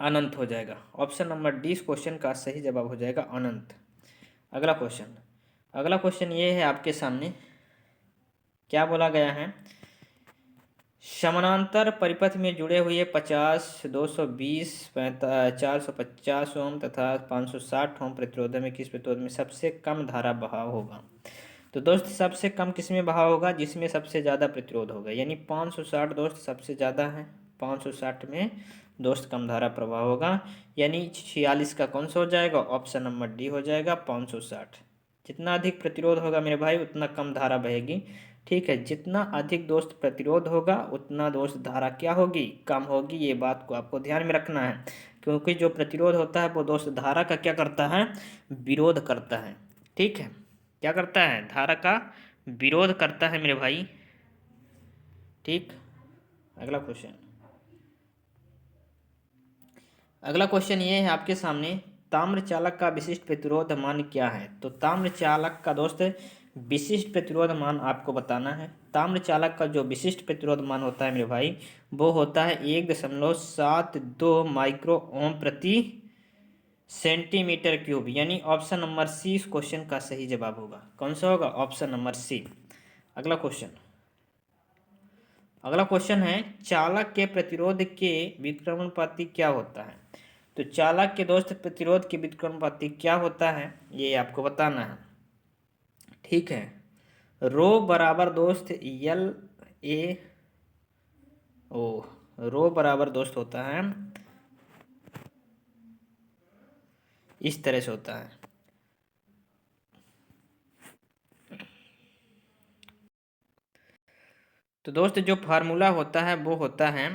अनंत हो जाएगा। ऑप्शन नंबर डी इस क्वेश्चन का सही जवाब हो जाएगा अनंत। अगला क्वेश्चन, अगला क्वेश्चन ये है आपके सामने, क्या बोला गया है? समानांतर परिपथ में जुड़े हुए 50, 220, 450 ओम तथा 560 ओम प्रतिरोध में किस प्रतिरोध में सबसे कम धारा बहाव होगा? तो दोस्त सबसे कम किस में बहाव होगा? जिसमें सबसे ज़्यादा प्रतिरोध होगा, यानी 560 दोस्त सबसे ज़्यादा है, 560 में दोस्त कम धारा प्रवाह होगा, यानी 46 का कौन सा हो जाएगा? ऑप्शन नंबर डी हो जाएगा 560। जितना अधिक प्रतिरोध होगा मेरे भाई उतना कम धारा बहेगी। ठीक है, जितना अधिक दोस्त प्रतिरोध होगा उतना दोस्त धारा क्या होगी? कम होगी। ये बात को आपको ध्यान में रखना है, क्योंकि जो प्रतिरोध होता है वो दोस्त धारा का क्या करता है? विरोध करता है। ठीक है, क्या करता है? धारा का विरोध करता है मेरे भाई। ठीक, अगला क्वेश्चन, अगला क्वेश्चन ये है आपके सामने, ताम्र चालक का विशिष्ट प्रतिरोध मान क्या है? तो ताम्र चालक का दोस्त विशिष्ट प्रतिरोध मान आपको बताना है। ताम्र चालक का जो विशिष्ट प्रतिरोध मान होता है मेरे भाई वो होता है 1.72 माइक्रो ओम प्रति सेंटीमीटर क्यूब, यानी ऑप्शन नंबर सी इस क्वेश्चन का सही जवाब होगा। कौन सा होगा? Option number C. अगला क्वेश्चन, अगला क्वेश्चन है, चालक के प्रतिरोध के व्युत्क्रमानुपाती क्या होता है? तो चालक के दोस्त प्रतिरोध के व्युत्क्रमानुपाती क्या होता है ये आपको बताना है। ठीक है, रो बराबर दोस्त यल ए ओ, रो बराबर दोस्त होता है इस तरह से होता है। तो दोस्त जो फार्मूला होता है वो होता है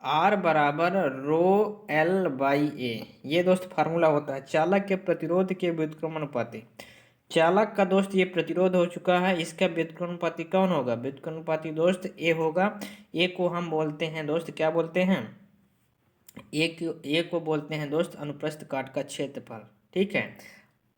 आर बराबर रो एल बाई ए, ये दोस्त फार्मूला होता है चालक के प्रतिरोध के व्युत्क्रमानुपाती। चालक का दोस्त ये प्रतिरोध हो चुका है, इसका व्युत्क्रमानुपाती कौन होगा? व्युत्क्रमानुपाती दोस्त ए होगा। ए को हम बोलते हैं दोस्त, क्या बोलते हैं? ए को बोलते हैं दोस्त अनुप्रस्थ काट का क्षेत्रफल, ठीक है।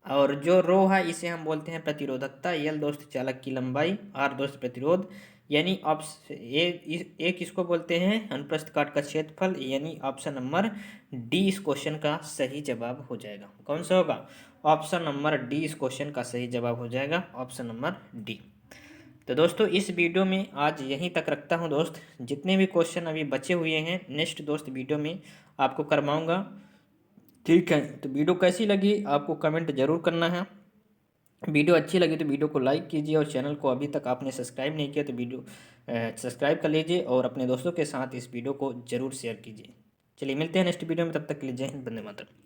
और जो रो है इसे हम बोलते हैं प्रतिरोधकता, एल दोस्त चालक की लंबाई, आर दोस्त प्रतिरोध, यानी ऑप्शन ए किसको बोलते हैं? अनुप्रस्थ काट का क्षेत्रफल, यानी ऑप्शन नंबर डी इस क्वेश्चन का सही जवाब हो जाएगा। कौन सा होगा? ऑप्शन नंबर डी इस क्वेश्चन का सही जवाब हो जाएगा, ऑप्शन नंबर डी। तो दोस्तों इस वीडियो में आज यहीं तक रखता हूं दोस्त, जितने भी क्वेश्चन अभी बचे हुए हैं नेक्स्ट दोस्त वीडियो में आपको करवाऊंगा, ठीक है। तो वीडियो कैसी लगी आपको कमेंट जरूर करना है। वीडियो अच्छी लगी तो वीडियो को लाइक कीजिए, और चैनल को अभी तक आपने सब्सक्राइब नहीं किया तो वीडियो सब्सक्राइब कर लीजिए, और अपने दोस्तों के साथ इस वीडियो को जरूर शेयर कीजिए। चलिए मिलते हैं नेक्स्ट वीडियो में, तब तक के लिए जय हिंद, वंदे मातरम।